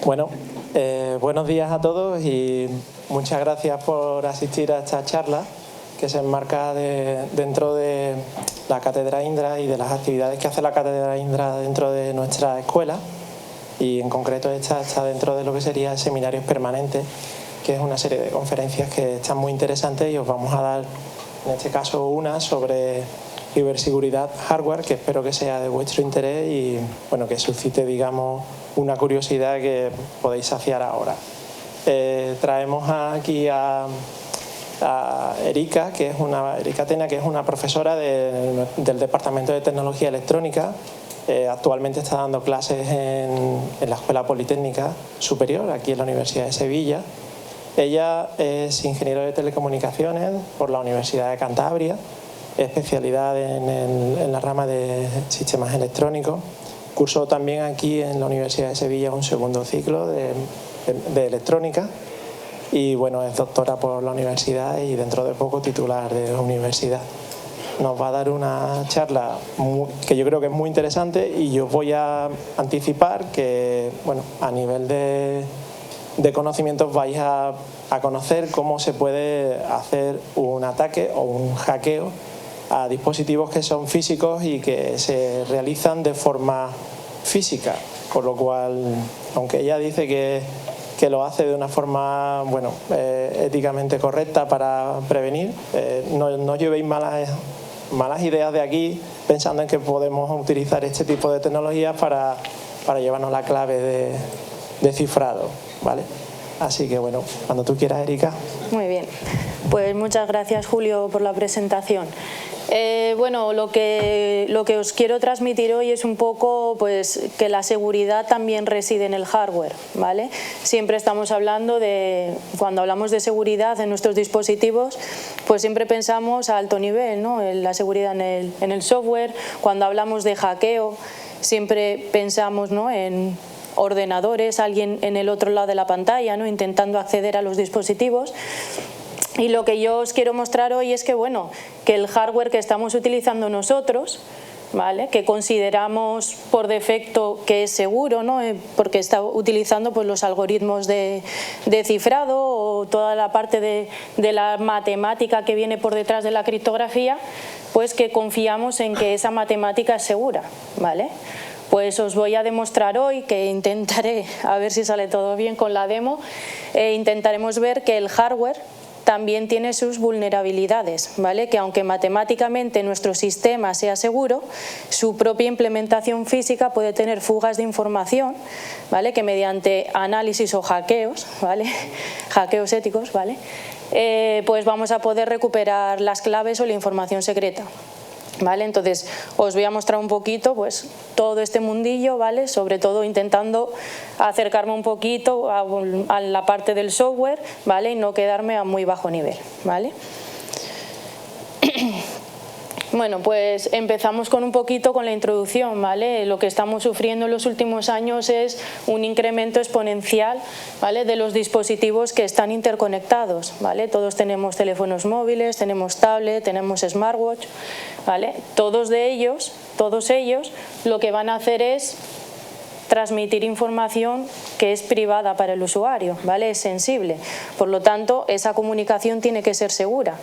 Bueno, buenos días a todos y muchas gracias por asistir a esta charla que se enmarca dentro de la Cátedra Indra y de las actividades que hace la Cátedra Indra dentro de nuestra escuela, y en concreto esta está dentro de lo que sería seminarios permanentes, que es una serie de conferencias que están muy interesantes, y os vamos a dar en este caso una sobre ciberseguridad hardware, que espero que sea de vuestro interés y bueno, que suscite, digamos, una curiosidad que podéis saciar ahora. Traemos aquí a Erika, Erika Tena, que es una profesora del Departamento de Tecnología Electrónica. Actualmente está dando clases en la Escuela Politécnica Superior, aquí en la Universidad de Sevilla. Ella es ingeniero de telecomunicaciones por la Universidad de Cantabria, especialidad en la rama de sistemas electrónicos. Cursó también aquí en la Universidad de Sevilla un segundo ciclo de electrónica y bueno, es doctora por la universidad y dentro de poco titular de la universidad. Nos va a dar una charla que yo creo que es muy interesante, y yo voy a anticipar que bueno, a nivel de conocimientos vais a conocer cómo se puede hacer un ataque o un hackeo a dispositivos que son físicos y que se realizan de forma física, con lo cual, aunque ella dice que lo hace de una forma bueno, éticamente correcta para prevenir, no llevéis malas ideas de aquí pensando en que podemos utilizar este tipo de tecnologías para llevarnos la clave de cifrado, ¿vale? Así que bueno, cuando tú quieras, Erika. Muy bien, pues muchas gracias, Julio, por la presentación. Bueno, lo que os quiero transmitir hoy es un poco pues, que la seguridad también reside en el hardware, ¿vale? Siempre estamos hablando cuando hablamos de seguridad en nuestros dispositivos, pues siempre pensamos a alto nivel, ¿no? En la seguridad en el software. Cuando hablamos de hackeo, siempre pensamos, ¿no?, en ordenadores, alguien en el otro lado de la pantalla, ¿no?, intentando acceder a los dispositivos. Y lo que yo os quiero mostrar hoy es que, bueno, que el hardware que estamos utilizando nosotros, ¿vale?, que consideramos por defecto que es seguro, ¿no?, porque está utilizando pues, los algoritmos de cifrado o toda la parte de la matemática que viene por detrás de la criptografía, pues que confiamos en que esa matemática es segura, ¿vale? Pues os voy a demostrar hoy, que intentaré, a ver si sale todo bien con la demo, intentaremos ver que el hardware también tiene sus vulnerabilidades, ¿vale? Que aunque matemáticamente nuestro sistema sea seguro, su propia implementación física puede tener fugas de información, ¿vale?, que mediante análisis o hackeos, ¿vale?, hackeos éticos, ¿vale?, pues vamos a poder recuperar las claves o la información secreta. ¿Vale? Entonces os voy a mostrar un poquito pues, todo este mundillo, ¿vale?, sobre todo intentando acercarme un poquito a la parte del software, ¿vale?, y no quedarme a muy bajo nivel, ¿vale? Bueno, pues empezamos con un poquito con la introducción, ¿vale? Lo que estamos sufriendo en los últimos años es un incremento exponencial, ¿vale?, de los dispositivos que están interconectados, ¿vale? Todos tenemos teléfonos móviles, tenemos tablet, tenemos smartwatch, ¿vale? Todos ellos lo que van a hacer es transmitir información que es privada para el usuario, ¿vale?, es sensible. Por lo tanto, esa comunicación tiene que ser segura.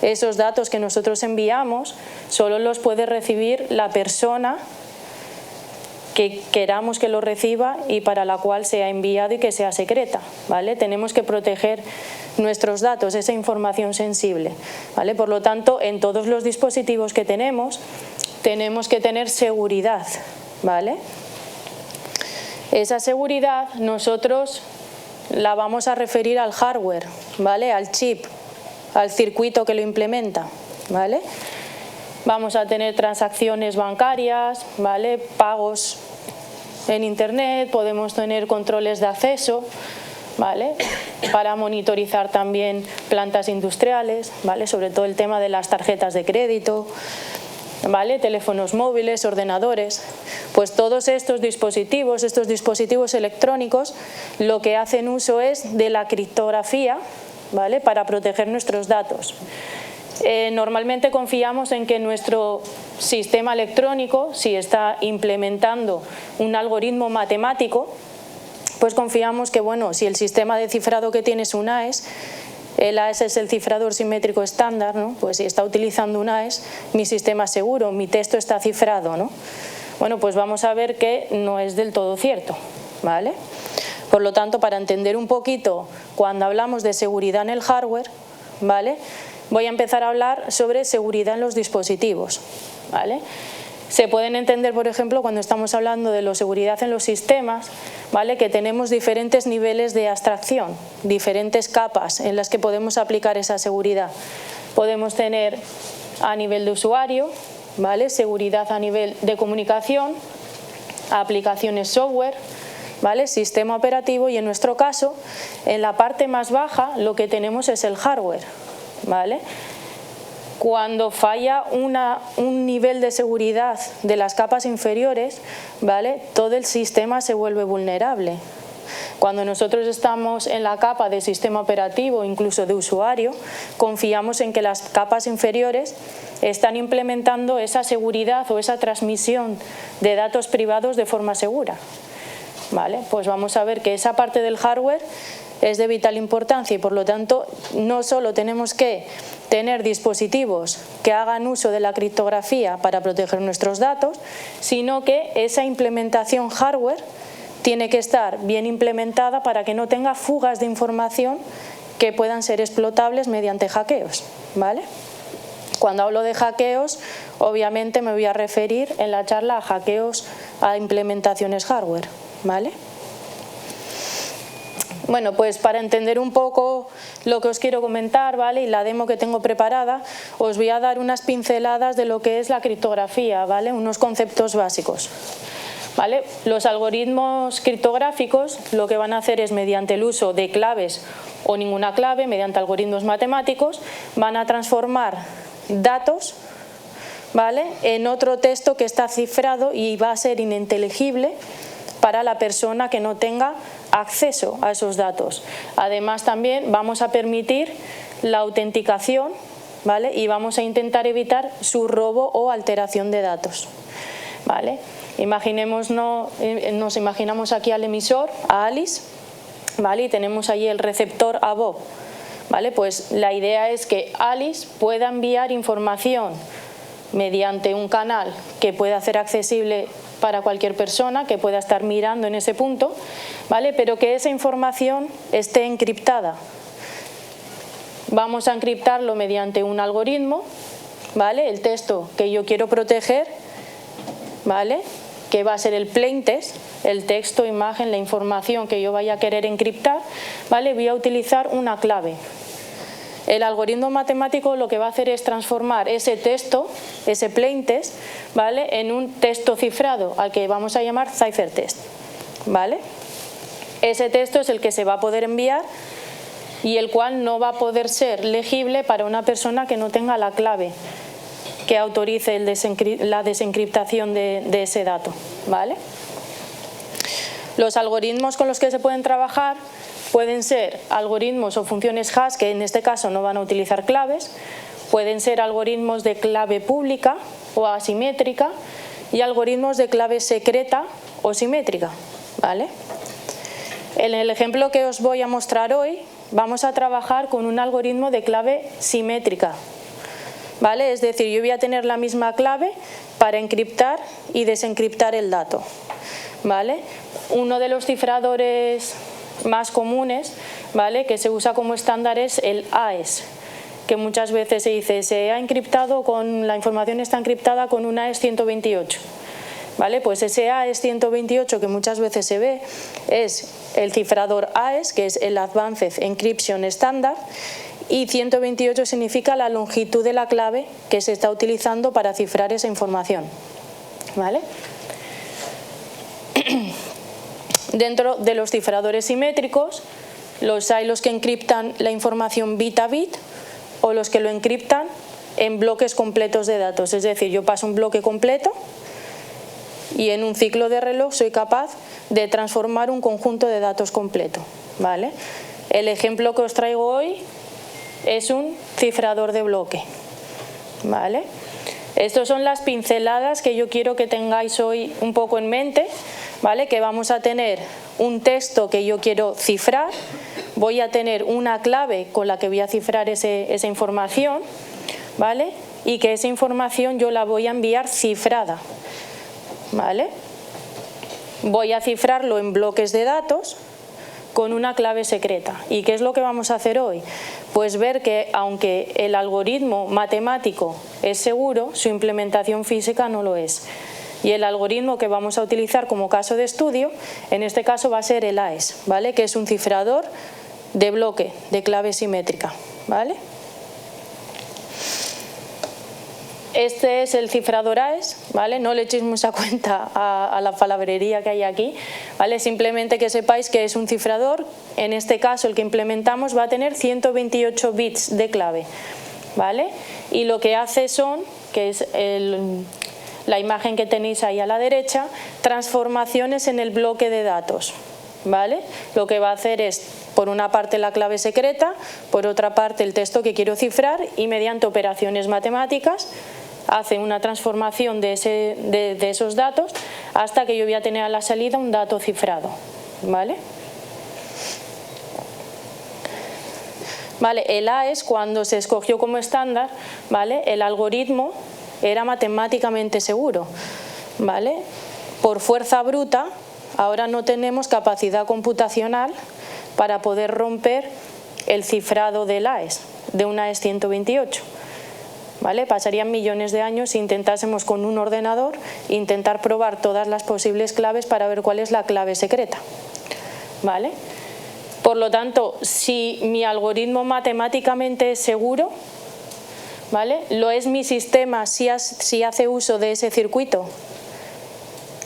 Esos datos que nosotros enviamos solo los puede recibir la persona que queramos que lo reciba y para la cual sea enviado y que sea secreta, ¿vale? Tenemos que proteger nuestros datos, esa información sensible, ¿vale? Por lo tanto, en todos los dispositivos que tenemos que tener seguridad, ¿vale? Esa seguridad nosotros la vamos a referir al hardware, ¿vale?, al chip, al circuito que lo implementa, ¿vale? Vamos a tener transacciones bancarias, ¿vale?, pagos en internet, podemos tener controles de acceso, ¿vale?, para monitorizar también plantas industriales, ¿vale?, sobre todo el tema de las tarjetas de crédito, ¿vale?, teléfonos móviles, ordenadores. Pues todos estos dispositivos electrónicos, lo que hacen uso es de la criptografía, ¿vale?, para proteger nuestros datos. Normalmente confiamos en que nuestro sistema electrónico, si está implementando un algoritmo matemático, pues confiamos que, bueno, si el sistema de cifrado que tiene es un AES, el AES es el cifrador simétrico estándar, ¿no? Pues si está utilizando un AES, mi sistema es seguro, mi texto está cifrado, ¿no? Bueno, pues vamos a ver que no es del todo cierto, ¿vale? Por lo tanto, para entender un poquito, cuando hablamos de seguridad en el hardware, ¿vale?, voy a empezar a hablar sobre seguridad en los dispositivos, ¿vale? Se pueden entender, por ejemplo, cuando estamos hablando de la seguridad en los sistemas, ¿vale?, que tenemos diferentes niveles de abstracción, diferentes capas en las que podemos aplicar esa seguridad. Podemos tener a nivel de usuario, ¿vale?, seguridad a nivel de comunicación, aplicaciones software, ¿vale?, sistema operativo, y en nuestro caso, en la parte más baja, lo que tenemos es el hardware, ¿vale? Cuando falla un nivel de seguridad de las capas inferiores, ¿vale?, todo el sistema se vuelve vulnerable. Cuando nosotros estamos en la capa de sistema operativo, incluso de usuario, confiamos en que las capas inferiores están implementando esa seguridad o esa transmisión de datos privados de forma segura, ¿vale? Pues vamos a ver que esa parte del hardware es de vital importancia y, por lo tanto, no solo tenemos que tener dispositivos que hagan uso de la criptografía para proteger nuestros datos, sino que esa implementación hardware tiene que estar bien implementada para que no tenga fugas de información que puedan ser explotables mediante hackeos, ¿vale? Cuando hablo de hackeos, obviamente me voy a referir en la charla a hackeos a implementaciones hardware, ¿vale? Bueno, pues para entender un poco lo que os quiero comentar, ¿vale?, y la demo que tengo preparada, os voy a dar unas pinceladas de lo que es la criptografía, ¿vale?, unos conceptos básicos, ¿vale? Los algoritmos criptográficos lo que van a hacer es, mediante el uso de claves o ninguna clave, mediante algoritmos matemáticos, van a transformar datos, ¿vale?, en otro texto que está cifrado y va a ser ininteligible para la persona que no tenga acceso a esos datos. Además, también vamos a permitir la autenticación, ¿vale?, y vamos a intentar evitar su robo o alteración de datos, ¿vale? Nos imaginamos aquí al emisor, a Alice, ¿vale?, y tenemos ahí el receptor a Bob, ¿vale? Pues la idea es que Alice pueda enviar información mediante un canal que pueda hacer accesible para cualquier persona que pueda estar mirando en ese punto, ¿vale?, pero que esa información esté encriptada. Vamos a encriptarlo mediante un algoritmo, ¿vale?, el texto que yo quiero proteger, ¿vale?, que va a ser el plaintext, el texto, imagen, la información que yo vaya a querer encriptar, ¿vale?, voy a utilizar una clave. El algoritmo matemático lo que va a hacer es transformar ese texto, ese plaintext, ¿vale?, en un texto cifrado, al que vamos a llamar ciphertext, ¿vale? Ese texto es el que se va a poder enviar y el cual no va a poder ser legible para una persona que no tenga la clave que autorice la desencriptación de ese dato, ¿vale? Los algoritmos con los que se pueden trabajar pueden ser algoritmos o funciones hash, que en este caso no van a utilizar claves, pueden ser algoritmos de clave pública o asimétrica y algoritmos de clave secreta o simétrica, ¿vale? En el ejemplo que os voy a mostrar hoy vamos a trabajar con un algoritmo de clave simétrica, ¿vale? Es decir, yo voy a tener la misma clave para encriptar y desencriptar el dato, ¿vale? Uno de los cifradores más comunes, ¿vale?, que se usa como estándar es el AES, que muchas veces se dice la información está encriptada con un AES 128, ¿vale? Pues ese AES 128 que muchas veces se ve es el cifrador AES, que es el Advanced Encryption Standard, y 128 significa la longitud de la clave que se está utilizando para cifrar esa información, ¿vale? Dentro de los cifradores simétricos, hay los que encriptan la información bit a bit o los que lo encriptan en bloques completos de datos. Es decir, yo paso un bloque completo y en un ciclo de reloj soy capaz de transformar un conjunto de datos completo, ¿vale? El ejemplo que os traigo hoy es un cifrador de bloque, ¿vale? Estas son las pinceladas que yo quiero que tengáis hoy un poco en mente, ¿vale? Que vamos a tener un texto que yo quiero cifrar, voy a tener una clave con la que voy a cifrar esa información, ¿vale? Y que esa información yo la voy a enviar cifrada, ¿vale? Voy a cifrarlo en bloques de datos con una clave secreta. ¿Y qué es lo que vamos a hacer hoy? Pues ver que aunque el algoritmo matemático es seguro, su implementación física no lo es. Y el algoritmo que vamos a utilizar como caso de estudio, en este caso va a ser el AES, ¿vale? Que es un cifrador de bloque, de clave simétrica, ¿vale? Este es el cifrador AES, ¿vale? No le echéis mucha cuenta a la palabrería que hay aquí, ¿vale? Simplemente que sepáis que es un cifrador, en este caso el que implementamos va a tener 128 bits de clave, ¿vale? Y lo que hace son, que es la imagen que tenéis ahí a la derecha, transformaciones en el bloque de datos, ¿vale? Lo que va a hacer es, por una parte la clave secreta, por otra parte el texto que quiero cifrar, y mediante operaciones matemáticas hace una transformación de esos datos hasta que yo voy a tener a la salida un dato cifrado, ¿vale? Vale, el AES, cuando se escogió como estándar, ¿vale? El algoritmo era matemáticamente seguro, ¿vale? Por fuerza bruta, ahora no tenemos capacidad computacional para poder romper el cifrado del AES, de un AES 128. ¿Vale? Pasarían millones de años si intentásemos con un ordenador intentar probar todas las posibles claves para ver cuál es la clave secreta, ¿vale? Por lo tanto, si mi algoritmo matemáticamente es seguro, ¿vale? Lo es mi sistema si hace uso de ese circuito,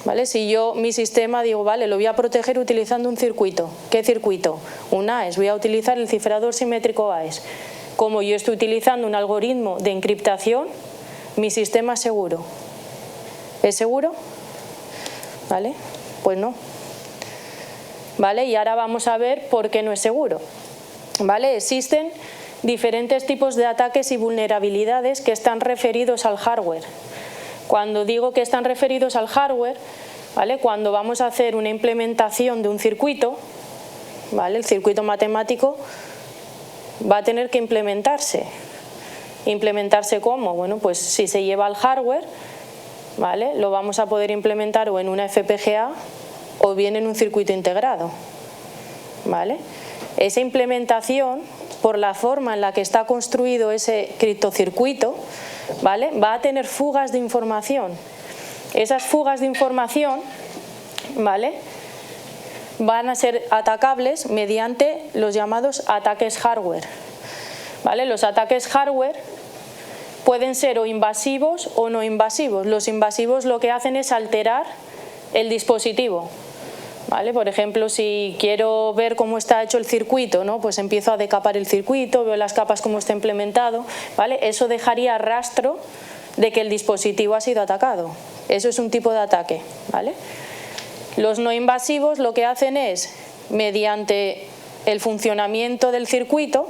¿vale? Si yo, mi sistema, digo, vale, lo voy a proteger utilizando un circuito. ¿Qué circuito? Un AES. Voy a utilizar el cifrador simétrico AES. Como yo estoy utilizando un algoritmo de encriptación, mi sistema es seguro. ¿Es seguro? ¿Vale? Pues no. ¿Vale? Y ahora vamos a ver por qué no es seguro. ¿Vale? Existen diferentes tipos de ataques y vulnerabilidades que están referidos al hardware. Cuando digo que están referidos al hardware, ¿vale? Cuando vamos a hacer una implementación de un circuito, ¿vale? El circuito matemático va a tener que implementarse. ¿Implementarse cómo? Bueno, pues si se lleva al hardware, ¿vale? Lo vamos a poder implementar o en una FPGA o bien en un circuito integrado, ¿vale? Esa implementación, por la forma en la que está construido ese criptocircuito, ¿vale? Va a tener fugas de información. Esas fugas de información, ¿vale? Van a ser atacables mediante los llamados ataques hardware, ¿vale? Los ataques hardware pueden ser o invasivos o no invasivos. Los invasivos lo que hacen es alterar el dispositivo, ¿vale? Por ejemplo, si quiero ver cómo está hecho el circuito, ¿no? Pues empiezo a decapar el circuito, veo las capas cómo está implementado, ¿vale? Eso dejaría rastro de que el dispositivo ha sido atacado. Eso es un tipo de ataque, ¿vale? Los no invasivos lo que hacen es, mediante el funcionamiento del circuito,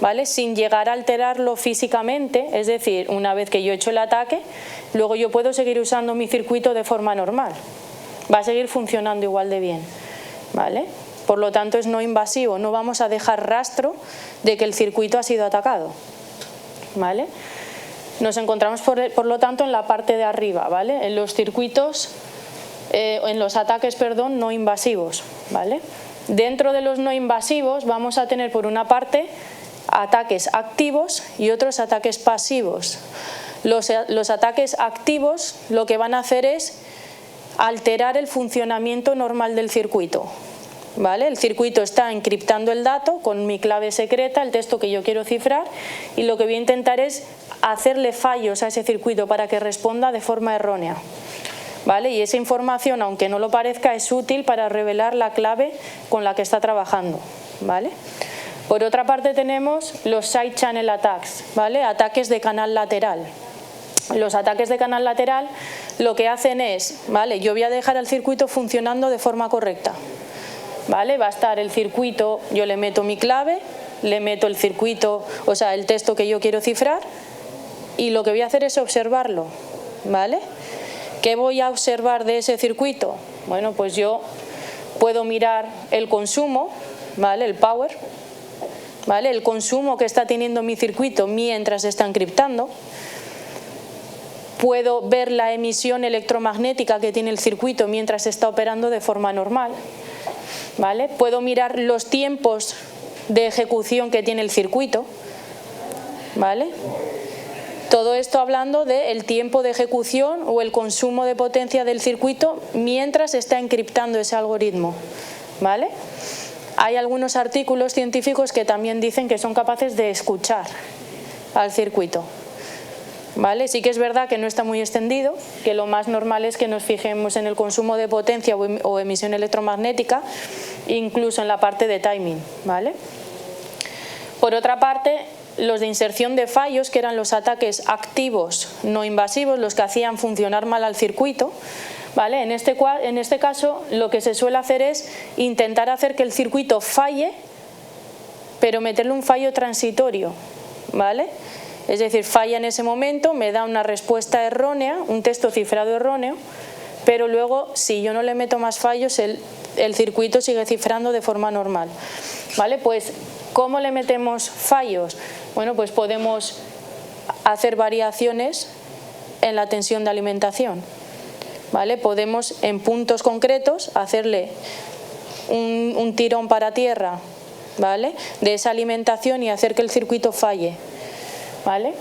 ¿vale? Sin llegar a alterarlo físicamente, es decir, una vez que yo he hecho el ataque, luego yo puedo seguir usando mi circuito de forma normal. Va a seguir funcionando igual de bien, ¿vale? Por lo tanto es no invasivo, no vamos a dejar rastro de que el circuito ha sido atacado, ¿vale? Nos encontramos por lo tanto en la parte de arriba, ¿vale? En los circuitos, en los ataques, perdón, no invasivos, ¿vale? Dentro de los no invasivos vamos a tener por una parte ataques activos y otros ataques pasivos. Los ataques activos lo que van a hacer es alterar el funcionamiento normal del circuito, ¿vale? El circuito está encriptando el dato con mi clave secreta, el texto que yo quiero cifrar, y lo que voy a intentar es hacerle fallos a ese circuito para que responda de forma errónea, ¿vale? Y esa información, aunque no lo parezca, es útil para revelar la clave con la que está trabajando, ¿vale? Por otra parte tenemos los side channel attacks, ¿vale? Ataques de canal lateral. Los ataques de canal lateral lo que hacen es, ¿vale? Yo voy a dejar el circuito funcionando de forma correcta, ¿vale? Va a estar el circuito, yo le meto mi clave, le meto el circuito, o sea, el texto que yo quiero cifrar, y lo que voy a hacer es observarlo, ¿vale? ¿Qué voy a observar de ese circuito? Bueno, pues yo puedo mirar el consumo, ¿vale? El power, ¿vale? El consumo que está teniendo mi circuito mientras está encriptando. Puedo ver la emisión electromagnética que tiene el circuito mientras está operando de forma normal, ¿vale? Puedo mirar los tiempos de ejecución que tiene el circuito, ¿vale? Todo esto hablando del tiempo de ejecución o el consumo de potencia del circuito mientras está encriptando ese algoritmo, ¿vale? Hay algunos artículos científicos que también dicen que son capaces de escuchar al circuito, ¿vale? Sí que es verdad que no está muy extendido, que lo más normal es que nos fijemos en el consumo de potencia o emisión electromagnética, incluso en la parte de timing, ¿vale? Por otra parte, los de inserción de fallos, que eran los ataques activos no invasivos, los que hacían funcionar mal al circuito, ¿vale? En este caso lo que se suele hacer es intentar hacer que el circuito falle, pero meterle un fallo transitorio, ¿vale? Es decir, falla en ese momento, me da una respuesta errónea, un texto cifrado erróneo, pero luego si yo no le meto más fallos, el circuito sigue cifrando de forma normal, ¿vale? Pues, ¿cómo le metemos fallos? Bueno, pues podemos hacer variaciones en la tensión de alimentación, ¿vale? Podemos en puntos concretos hacerle un tirón para tierra, ¿vale? De esa alimentación y hacer que el circuito falle, ¿vale?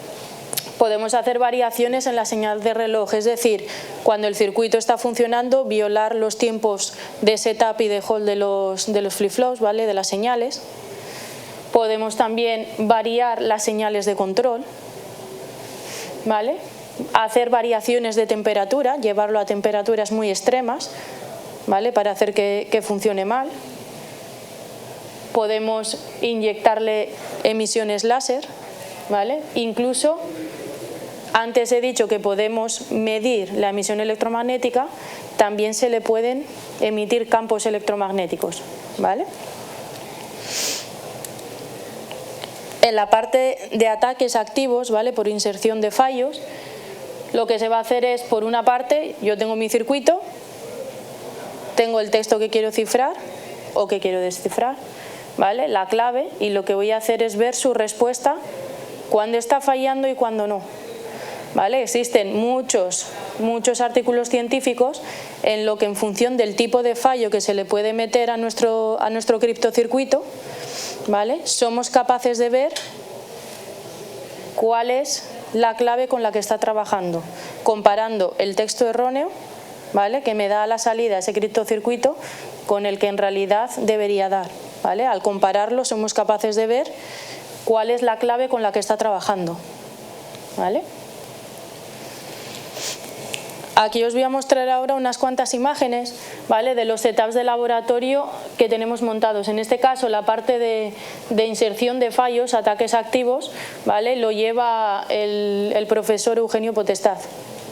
Podemos hacer variaciones en la señal de reloj, es decir, cuando el circuito está funcionando, violar los tiempos de setup y de hold de los flip-flops, ¿vale? De las señales. Podemos también variar las señales de control, ¿vale? Hacer variaciones de temperatura, llevarlo a temperaturas muy extremas, ¿vale? Para hacer que funcione mal. Podemos inyectarle emisiones láser, ¿vale? Incluso, antes he dicho que podemos medir la emisión electromagnética, también se le pueden emitir campos electromagnéticos, ¿vale? En la parte de ataques activos, ¿vale? Por inserción de fallos, lo que se va a hacer es, por una parte, yo tengo mi circuito, tengo el texto que quiero cifrar o que quiero descifrar, ¿vale? La clave, y lo que voy a hacer es ver su respuesta cuando está fallando y cuando no, ¿vale? Existen muchos artículos científicos en lo que, en función del tipo de fallo que se le puede meter a nuestro criptocircuito, ¿vale? Somos capaces de ver cuál es la clave con la que está trabajando, comparando el texto erróneo, ¿vale? Que me da a la salida ese criptocircuito con el que en realidad debería dar, ¿vale? Al compararlo somos capaces de ver cuál es la clave con la que está trabajando, ¿vale? Aquí os voy a mostrar ahora unas cuantas imágenes, ¿vale? De los setups de laboratorio que tenemos montados. En este caso, la parte de inserción de fallos, ataques activos, ¿vale? Lo lleva el profesor Eugenio Potestad,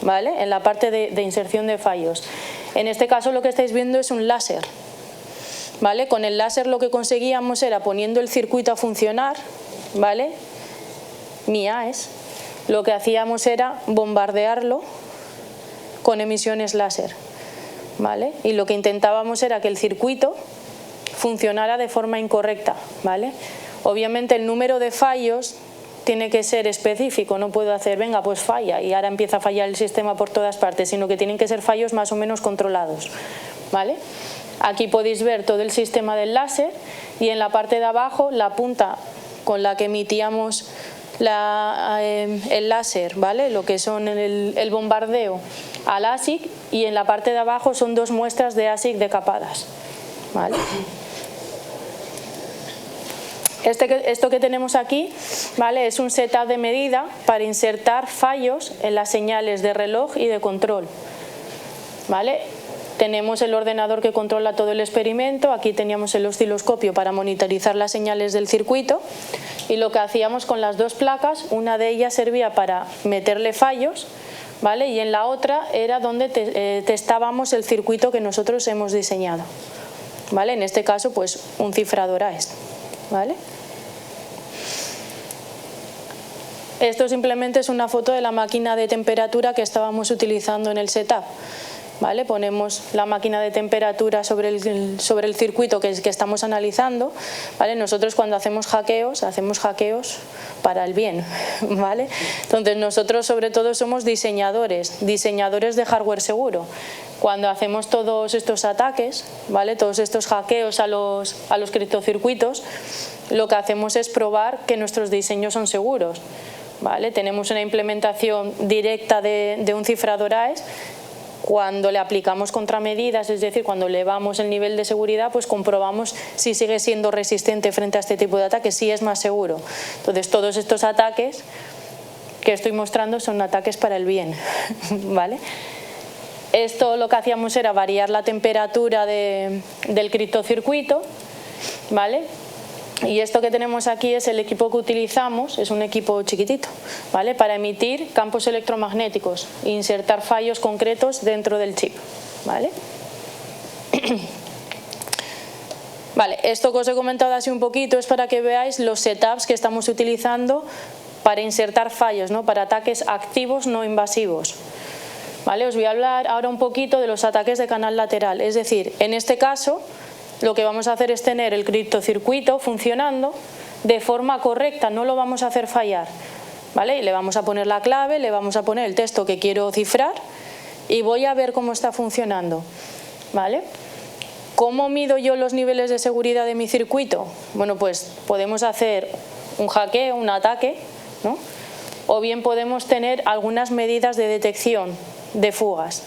¿vale? En la parte de inserción de fallos. En este caso lo que estáis viendo es un láser, ¿vale? Con el láser lo que conseguíamos era, poniendo el circuito a funcionar, ¿vale? Mi AES, lo que hacíamos era bombardearlo con emisiones láser, ¿vale? Y lo que intentábamos era que el circuito funcionara de forma incorrecta, ¿vale? Obviamente el número de fallos tiene que ser específico, no puedo hacer, venga, pues falla y ahora empieza a fallar el sistema por todas partes, sino que tienen que ser fallos más o menos controlados, ¿vale? Aquí podéis ver todo el sistema del láser y en la parte de abajo la punta con la que emitíamos el láser, ¿vale? Lo que son el bombardeo al ASIC, y en la parte de abajo son dos muestras de ASIC decapadas, ¿vale? Esto que tenemos aquí, ¿vale? Es un setup de medida para insertar fallos en las señales de reloj y de control, ¿vale? Tenemos el ordenador que controla todo el experimento, aquí teníamos el osciloscopio para monitorizar las señales del circuito, y lo que hacíamos con las dos placas, una de ellas servía para meterle fallos, ¿vale? Y en la otra era donde testábamos el circuito que nosotros hemos diseñado, ¿vale? En este caso, pues un cifrador AES, ¿vale? Esto simplemente es una foto de la máquina de temperatura que estábamos utilizando en el setup. ¿vale? Ponemos la máquina de temperatura sobre el circuito que estamos analizando, ¿vale? Nosotros cuando hacemos hackeos para el bien, ¿vale? Entonces nosotros sobre todo somos diseñadores de hardware seguro. Cuando hacemos todos estos ataques, ¿vale? Todos estos hackeos a los criptocircuitos, lo que hacemos es probar que nuestros diseños son seguros, ¿vale? Tenemos una implementación directa de un cifrador AES. Cuando le aplicamos contramedidas, es decir, cuando elevamos el nivel de seguridad, pues comprobamos si sigue siendo resistente frente a este tipo de ataques, si es más seguro. Entonces, todos estos ataques que estoy mostrando son ataques para el bien, ¿vale? Esto lo que hacíamos era variar la temperatura del criptocircuito, ¿vale? Y esto que tenemos aquí es el equipo que utilizamos, es un equipo chiquitito, ¿vale? Para emitir campos electromagnéticos e insertar fallos concretos dentro del chip, ¿vale? Vale, esto que os he comentado así un poquito es para que veáis los setups que estamos utilizando para insertar fallos, ¿no? Para ataques activos no invasivos. ¿Vale? Os voy a hablar ahora un poquito de los ataques de canal lateral, es decir, en este caso lo que vamos a hacer es tener el criptocircuito funcionando de forma correcta, no lo vamos a hacer fallar, ¿vale? Le vamos a poner la clave, le vamos a poner el texto que quiero cifrar y voy a ver cómo está funcionando, ¿vale? ¿Cómo mido yo los niveles de seguridad de mi circuito? Bueno, pues podemos hacer un hackeo, un ataque, ¿no? O bien podemos tener algunas medidas de detección de fugas,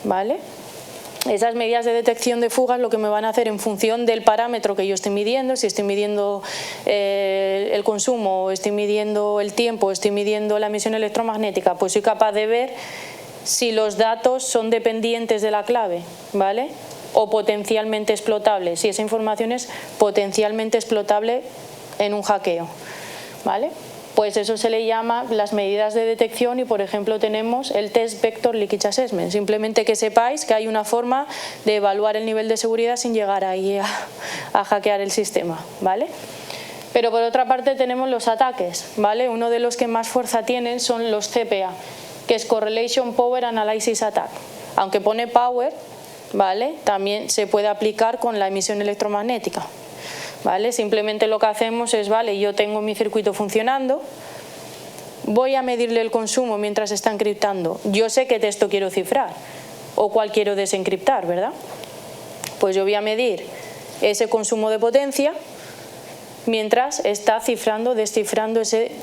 ¿vale? Esas medidas de detección de fugas lo que me van a hacer en función del parámetro que yo estoy midiendo, si estoy midiendo el consumo, o estoy midiendo el tiempo, o estoy midiendo la emisión electromagnética, pues soy capaz de ver si los datos son dependientes de la clave, ¿vale? O potencialmente explotables, si esa información es potencialmente explotable en un hackeo, ¿vale? Pues eso se le llama las medidas de detección y, por ejemplo, tenemos el Test Vector Leakage Assessment. Simplemente que sepáis que hay una forma de evaluar el nivel de seguridad sin llegar ahí a hackear el sistema, ¿vale? Pero por otra parte tenemos los ataques, ¿vale? Uno de los que más fuerza tienen son los CPA, que es Correlation Power Analysis Attack. Aunque pone Power, ¿vale? También se puede aplicar con la emisión electromagnética. ¿Vale? Simplemente lo que hacemos es, vale, yo tengo mi circuito funcionando, voy a medirle el consumo mientras está encriptando. Yo sé qué texto quiero cifrar o cuál quiero desencriptar, ¿verdad? Pues yo voy a medir ese consumo de potencia mientras está cifrando, descifrando ese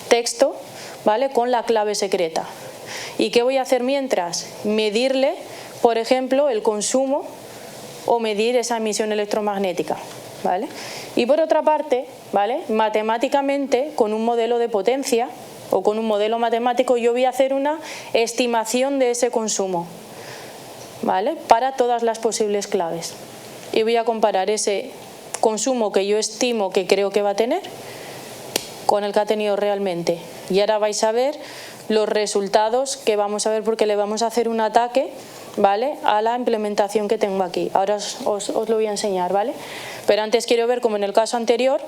texto, ¿vale? Con la clave secreta. ¿Y qué voy a hacer mientras? Medirle, por ejemplo, el consumo o medir esa emisión electromagnética. ¿Vale? Y por otra parte, ¿vale? Matemáticamente, con un modelo de potencia o con un modelo matemático, yo voy a hacer una estimación de ese consumo, ¿vale? Para todas las posibles claves. Y voy a comparar ese consumo que yo estimo que creo que va a tener con el que ha tenido realmente. Y ahora vais a ver los resultados que vamos a ver porque le vamos a hacer un ataque, ¿vale? A la implementación que tengo aquí. Ahora os lo voy a enseñar, ¿vale? Pero antes quiero ver, como en el caso anterior,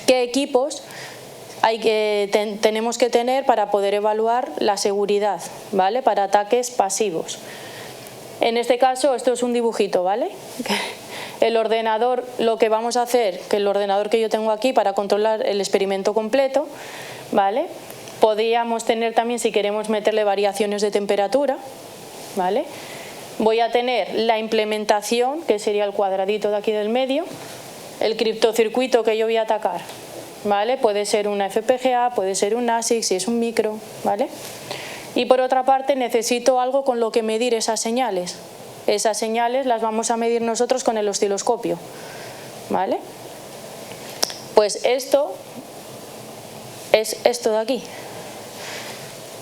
qué equipos tenemos que tener para poder evaluar la seguridad, ¿vale? Para ataques pasivos. En este caso, esto es un dibujito, ¿vale? El ordenador, lo que vamos a hacer, que el ordenador que yo tengo aquí para controlar el experimento completo, ¿vale? Podríamos tener también, si queremos meterle variaciones de temperatura, ¿vale? Voy a tener la implementación, que sería el cuadradito de aquí del medio, el criptocircuito que yo voy a atacar, ¿vale? Puede ser una FPGA, puede ser un ASIC, si es un micro, ¿vale? Y por otra parte necesito algo con lo que medir esas señales. Esas señales las vamos a medir nosotros con el osciloscopio, ¿vale? Pues esto es esto de aquí,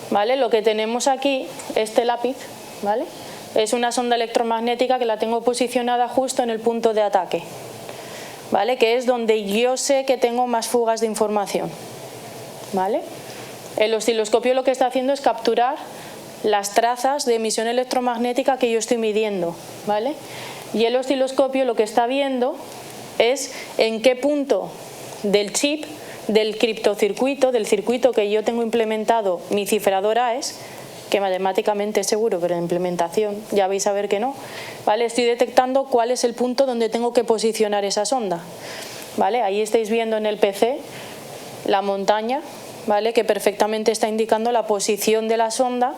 ¿vale? Lo que tenemos aquí, este lápiz, ¿vale? Es una sonda electromagnética que la tengo posicionada justo en el punto de ataque, ¿vale? Que es donde yo sé que tengo más fugas de información, ¿vale? El osciloscopio lo que está haciendo es capturar las trazas de emisión electromagnética que yo estoy midiendo, ¿vale? Y el osciloscopio lo que está viendo es en qué punto del chip, del criptocircuito, del circuito que yo tengo implementado mi cifrador AES, que matemáticamente es seguro, pero en implementación ya vais a ver que no, ¿vale? Estoy detectando cuál es el punto donde tengo que posicionar esa sonda, ¿vale? Ahí estáis viendo en el PC la montaña, ¿vale? Que perfectamente está indicando la posición de la sonda,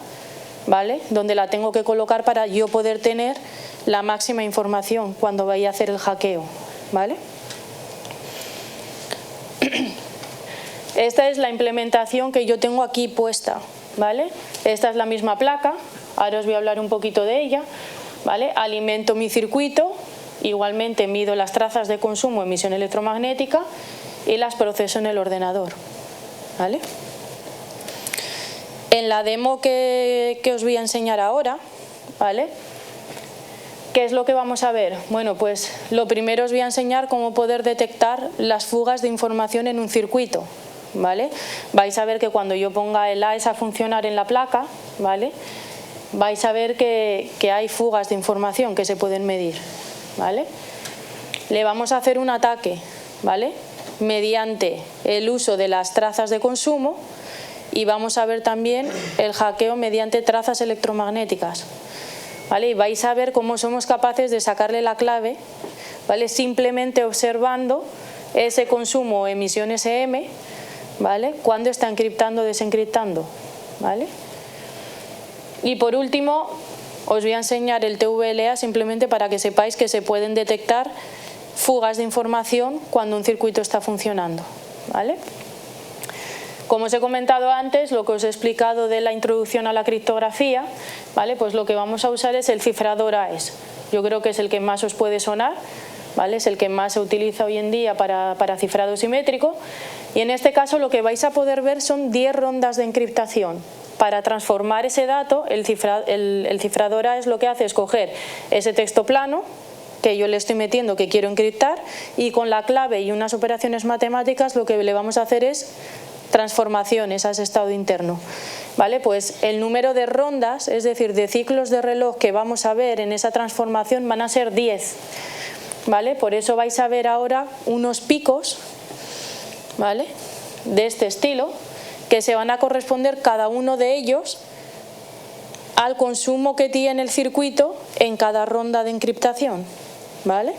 ¿vale? Donde la tengo que colocar para yo poder tener la máxima información cuando vaya a hacer el hackeo, ¿vale? Esta es la implementación que yo tengo aquí puesta, ¿vale? Esta es la misma placa, ahora os voy a hablar un poquito de ella, ¿vale? Alimento mi circuito, igualmente mido las trazas de consumo, emisión electromagnética y las proceso en el ordenador, ¿vale? En la demo que os voy a enseñar ahora, ¿vale? ¿Qué es lo que vamos a ver? Bueno, pues lo primero os voy a enseñar cómo poder detectar las fugas de información en un circuito, ¿vale? Vais a ver que cuando yo ponga el AES a funcionar en la placa, ¿vale? Vais a ver que hay fugas de información que se pueden medir, ¿vale? Le vamos a hacer un ataque, ¿vale? Mediante el uso de las trazas de consumo, y vamos a ver también el hackeo mediante trazas electromagnéticas, ¿vale? Y vais a ver cómo somos capaces de sacarle la clave, ¿vale? Simplemente observando ese consumo o emisión SM, ¿vale? Cuando está encriptando o desencriptando, ¿vale? Y por último os voy a enseñar el TVLA simplemente para que sepáis que se pueden detectar fugas de información cuando un circuito está funcionando, ¿vale? Como os he comentado antes, lo que os he explicado de la introducción a la criptografía, ¿vale? Pues lo que vamos a usar es el cifrador AES. Yo creo que es el que más os puede sonar, ¿vale? Es el que más se utiliza hoy en día para cifrado simétrico, y en este caso lo que vais a poder ver son 10 rondas de encriptación. Para transformar ese dato, el cifrador AES lo que hace es coger ese texto plano que yo le estoy metiendo que quiero encriptar, y con la clave y unas operaciones matemáticas lo que le vamos a hacer es transformaciones a ese estado interno, ¿vale? Pues el número de rondas, es decir, de ciclos de reloj que vamos a ver en esa transformación van a ser 10, ¿vale? Por eso vais a ver ahora unos picos, ¿vale? De este estilo, que se van a corresponder cada uno de ellos al consumo que tiene el circuito en cada ronda de encriptación, ¿vale?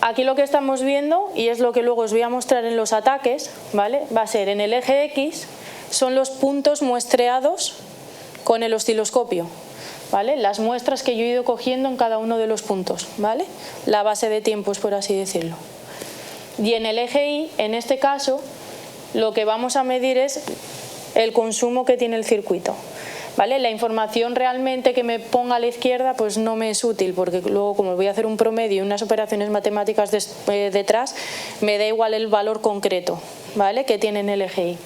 Aquí lo que estamos viendo, y es lo que luego os voy a mostrar en los ataques, ¿vale? Va a ser en el eje X, son los puntos muestreados con el osciloscopio, ¿vale? Las muestras que yo he ido cogiendo en cada uno de los puntos, ¿vale? La base de tiempos, por así decirlo. Y en el eje Y, en este caso, lo que vamos a medir es el consumo que tiene el circuito, ¿vale? La información realmente que me ponga a la izquierda pues no me es útil, porque luego como voy a hacer un promedio y unas operaciones matemáticas detrás, me da igual el valor concreto, ¿vale? Que tiene en el eje Y.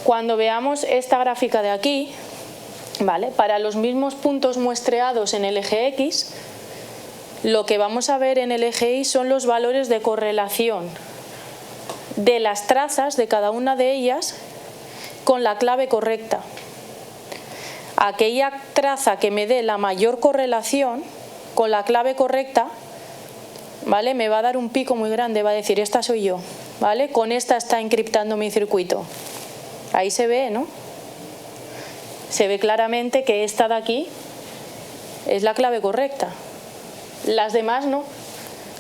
Cuando veamos esta gráfica de aquí, ¿vale? Para los mismos puntos muestreados en el eje X, lo que vamos a ver en el eje Y son los valores de correlación de las trazas de cada una de ellas con la clave correcta. Aquella traza que me dé la mayor correlación con la clave correcta, ¿vale? Me va a dar un pico muy grande, va a decir, esta soy yo, ¿vale? Con esta está encriptando mi circuito. Ahí se ve, ¿no? Se ve claramente que esta de aquí es la clave correcta. Las demás no.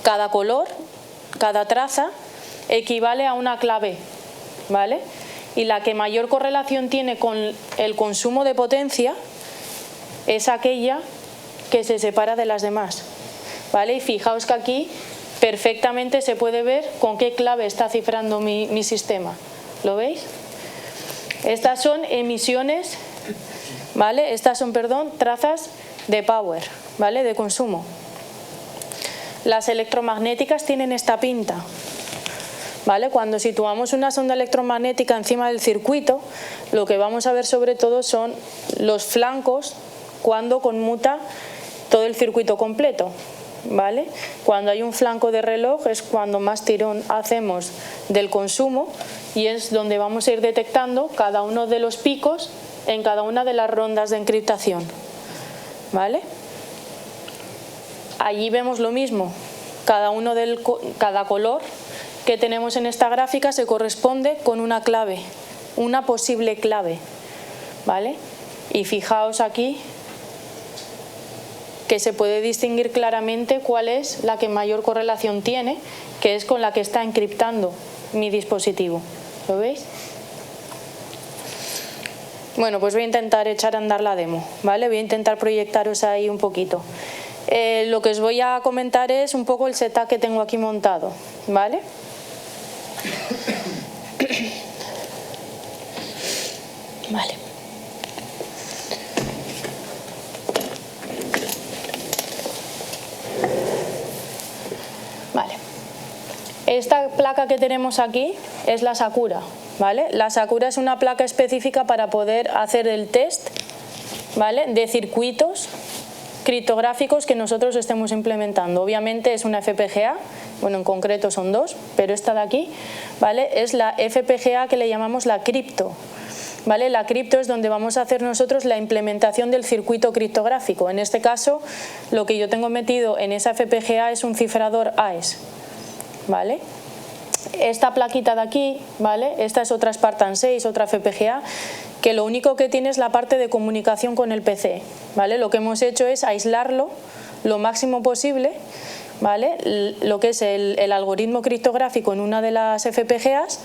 Cada color, cada traza equivale a una clave, ¿vale? Y la que mayor correlación tiene con el consumo de potencia es aquella que se separa de las demás, ¿vale? Y fijaos que aquí perfectamente se puede ver con qué clave está cifrando mi sistema. ¿Lo veis? Estas son emisiones, ¿vale? Estas son, perdón, trazas de power, ¿vale? De consumo. Las electromagnéticas tienen esta pinta, ¿vale? Cuando situamos una sonda electromagnética encima del circuito, lo que vamos a ver sobre todo son los flancos cuando conmuta todo el circuito completo, ¿vale? Cuando hay un flanco de reloj es cuando más tirón hacemos del consumo, y es donde vamos a ir detectando cada uno de los picos en cada una de las rondas de encriptación, ¿vale? Allí vemos lo mismo, cada color que tenemos en esta gráfica se corresponde con una clave, una posible clave, ¿vale? Y fijaos aquí que se puede distinguir claramente cuál es la que mayor correlación tiene, que es con la que está encriptando mi dispositivo. ¿Lo veis? Bueno, pues voy a intentar echar a andar la demo, ¿vale? Voy a intentar proyectaros ahí un poquito. Lo que os voy a comentar es un poco el setup que tengo aquí montado, ¿vale? Vale. Vale. Esta placa que tenemos aquí es la Sakura, ¿vale? La Sakura es una placa específica para poder hacer el test, ¿vale?, de circuitos criptográficos que nosotros estemos implementando. Obviamente es una FPGA, bueno, en concreto son dos, pero esta de aquí, ¿vale?, es la FPGA que le llamamos la cripto, ¿vale? La cripto es donde vamos a hacer nosotros la implementación del circuito criptográfico. En este caso, lo que yo tengo metido en esa FPGA es un cifrador AES, ¿vale? Esta plaquita de aquí, ¿vale?, esta es otra Spartan 6, otra FPGA, que lo único que tiene es la parte de comunicación con el PC, ¿vale? Lo que hemos hecho es aislarlo lo máximo posible, ¿vale?, lo que es el algoritmo criptográfico en una de las FPGAs,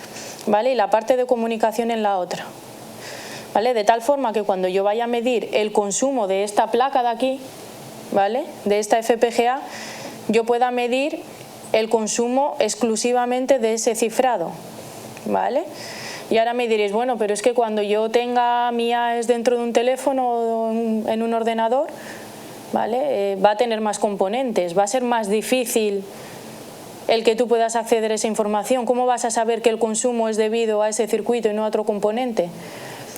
¿vale?, y la parte de comunicación en la otra, ¿vale?, de tal forma que cuando yo vaya a medir el consumo de esta placa de aquí, ¿vale?, de esta FPGA, yo pueda medir el consumo exclusivamente de ese cifrado, ¿vale? Y ahora me diréis, bueno, pero es que cuando yo tenga mi AES dentro de un teléfono o en un ordenador, ¿vale?, va a tener más componentes, va a ser más difícil el que tú puedas acceder a esa información. ¿Cómo vas a saber que el consumo es debido a ese circuito y no a otro componente?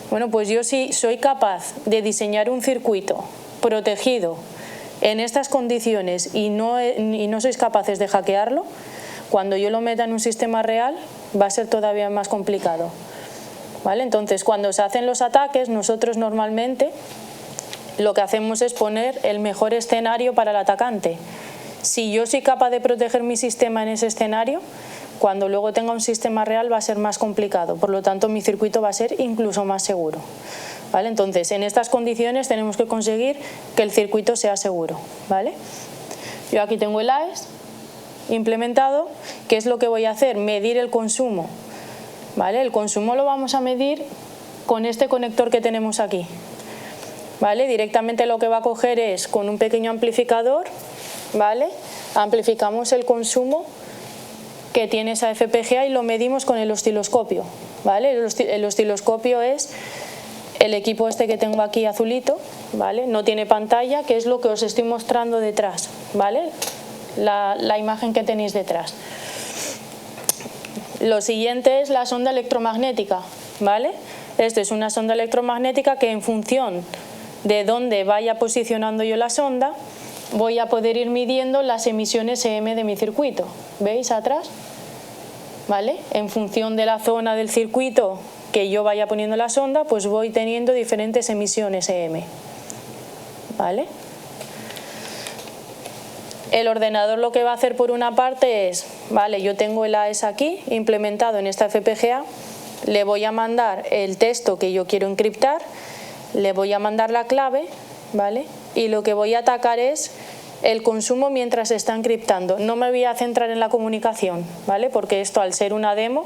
Bueno, pues yo sí soy capaz de diseñar un circuito protegido en estas condiciones y no sois capaces de hackearlo, cuando yo lo meta en un sistema real va a ser todavía más complicado, ¿vale? Entonces, cuando se hacen los ataques, nosotros normalmente lo que hacemos es poner el mejor escenario para el atacante. Si yo soy capaz de proteger mi sistema en ese escenario, cuando luego tenga un sistema real va a ser más complicado, por lo tanto mi circuito va a ser incluso más seguro, ¿vale? Entonces, en estas condiciones tenemos que conseguir que el circuito sea seguro, ¿vale? Yo aquí tengo el AES implementado. ¿Qué es lo que voy a hacer? Medir el consumo, ¿vale? El consumo lo vamos a medir con este conector que tenemos aquí, ¿vale? Directamente lo que va a coger es con un pequeño amplificador, ¿vale? Amplificamos el consumo que tiene esa FPGA y lo medimos con el osciloscopio, ¿vale? El osciloscopio es el equipo este que tengo aquí azulito, ¿vale? No tiene pantalla, que es lo que os estoy mostrando detrás, ¿vale? La imagen que tenéis detrás. Lo siguiente es la sonda electromagnética, ¿vale? Esto es una sonda electromagnética que en función de dónde vaya posicionando yo la sonda, voy a poder ir midiendo las emisiones EM de mi circuito. ¿Veis atrás? ¿Vale? En función de la zona del circuito que yo vaya poniendo la sonda, pues voy teniendo diferentes emisiones EM, ¿vale? El ordenador lo que va a hacer por una parte es, vale, yo tengo el AES aquí implementado en esta FPGA, le voy a mandar el texto que yo quiero encriptar, le voy a mandar la clave, ¿vale? Y lo que voy a atacar es el consumo mientras se está encriptando. No me voy a centrar en la comunicación, ¿vale? Porque esto, al ser una demo,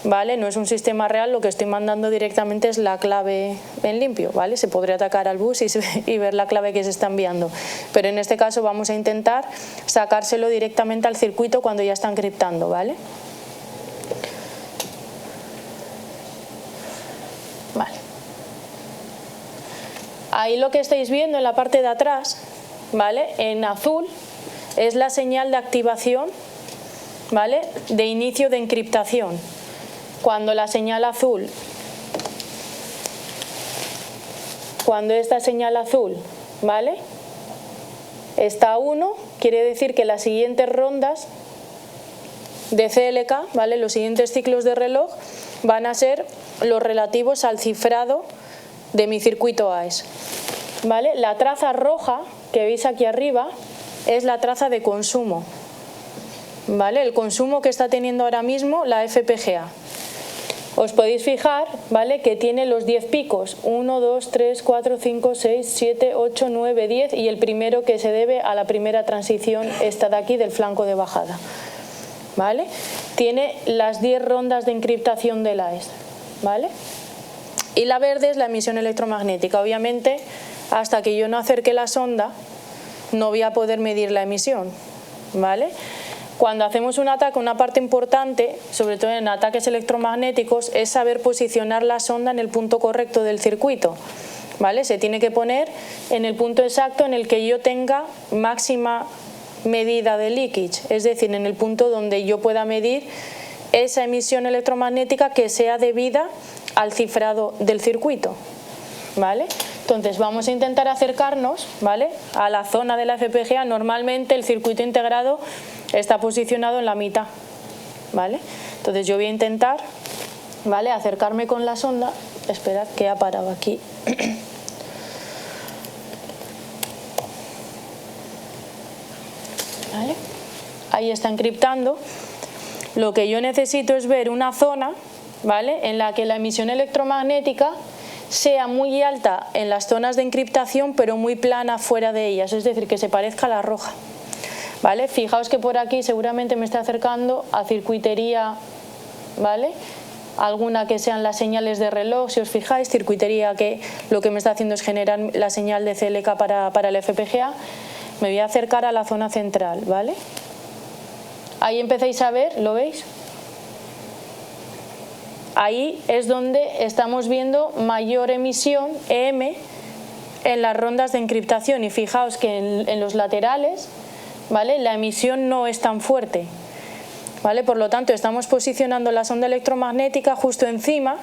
¿vale?, no es un sistema real, lo que estoy mandando directamente es la clave en limpio, ¿vale? Se podría atacar al bus y ver la clave que se está enviando, pero en este caso vamos a intentar sacárselo directamente al circuito cuando ya está encriptando, ¿vale? Vale. Ahí lo que estáis viendo en la parte de atrás, ¿vale?, en azul es la señal de activación, ¿vale?, de inicio de encriptación. Cuando la señal azul, cuando esta señal azul, ¿vale?, está a 1, quiere decir que las siguientes rondas de CLK, ¿vale?, los siguientes ciclos de reloj van a ser los relativos al cifrado de mi circuito AES, ¿vale? La traza roja que veis aquí arriba es la traza de consumo, ¿vale?, el consumo que está teniendo ahora mismo la FPGA. os podéis fijar, ¿vale?, que tiene los 10 picos, 1, 2, 3, 4, 5, 6, 7, 8, 9, 10 y el primero que se debe a la primera transición, esta de aquí, del flanco de bajada, ¿vale? Tiene las 10 rondas de encriptación del AES, ¿vale? Y la verde es la emisión electromagnética. Obviamente, hasta que yo no acerque la sonda, no voy a poder medir la emisión, ¿vale? Cuando hacemos un ataque, una parte importante, sobre todo en ataques electromagnéticos, es saber posicionar la sonda en el punto correcto del circuito, ¿vale? Se tiene que poner en el punto exacto en el que yo tenga máxima medida de leakage, es decir, en el punto donde yo pueda medir esa emisión electromagnética que sea debida al cifrado del circuito, ¿vale? Entonces vamos a intentar acercarnos, ¿vale?, a la zona de la FPGA. Normalmente el circuito integrado está posicionado en la mitad, ¿vale? Entonces yo voy a intentar, ¿vale?, acercarme con la sonda. Esperad que ha parado aquí. ¿Vale? Ahí está encriptando. Lo que yo necesito es ver una zona, ¿vale?, en la que la emisión electromagnética sea muy alta en las zonas de encriptación pero muy plana fuera de ellas, es decir, que se parezca a la roja, ¿vale? Fijaos que por aquí seguramente me está acercando a circuitería, ¿vale?, alguna que sean las señales de reloj, si os fijáis, circuitería que lo que me está haciendo es generar la señal de CLK para el FPGA. Me voy a acercar a la zona central, ¿vale? Ahí empezáis a ver, ¿lo veis? Ahí es donde estamos viendo mayor emisión EM en las rondas de encriptación y fijaos que en los laterales, ¿vale?, la emisión no es tan fuerte, ¿vale? Por lo tanto estamos posicionando la sonda electromagnética justo encima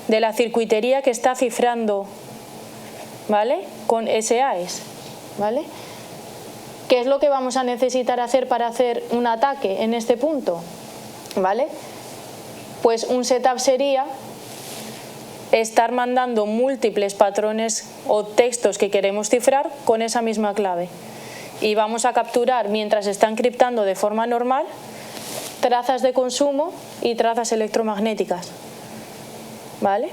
de la circuitería que está cifrando, ¿vale?, con ese AES, ¿vale? ¿Qué es lo que vamos a necesitar hacer para hacer un ataque en este punto? ¿Vale? Pues un setup sería estar mandando múltiples patrones o textos que queremos cifrar con esa misma clave. Y vamos a capturar, mientras está encriptando de forma normal, trazas de consumo y trazas electromagnéticas, ¿vale?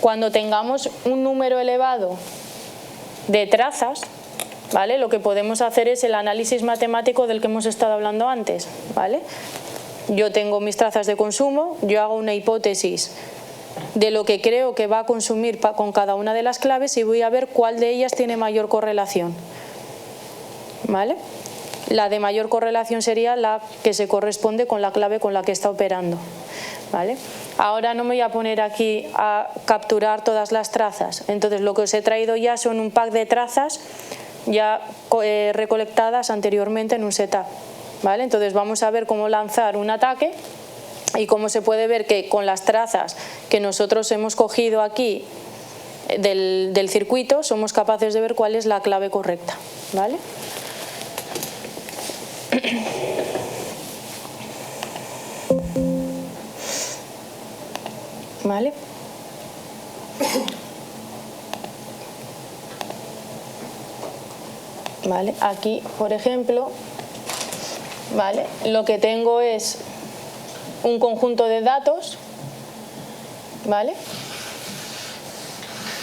Cuando tengamos un número elevado de trazas, ¿vale?, lo que podemos hacer es el análisis matemático del que hemos estado hablando antes, ¿vale? Yo tengo mis trazas de consumo, yo hago una hipótesis de lo que creo que va a consumir con cada una de las claves y voy a ver cuál de ellas tiene mayor correlación, ¿vale? La de mayor correlación sería la que se corresponde con la clave con la que está operando, ¿vale? Ahora no me voy a poner aquí a capturar todas las trazas, entonces lo que os he traído ya son un pack de trazas ya recolectadas anteriormente en un setup, ¿vale? Entonces vamos a ver cómo lanzar un ataque y cómo se puede ver que con las trazas que nosotros hemos cogido aquí del circuito somos capaces de ver cuál es la clave correcta, ¿vale? ¿Vale? ¿Vale? Aquí, por ejemplo, ¿vale?, lo que tengo es un conjunto de datos, ¿vale?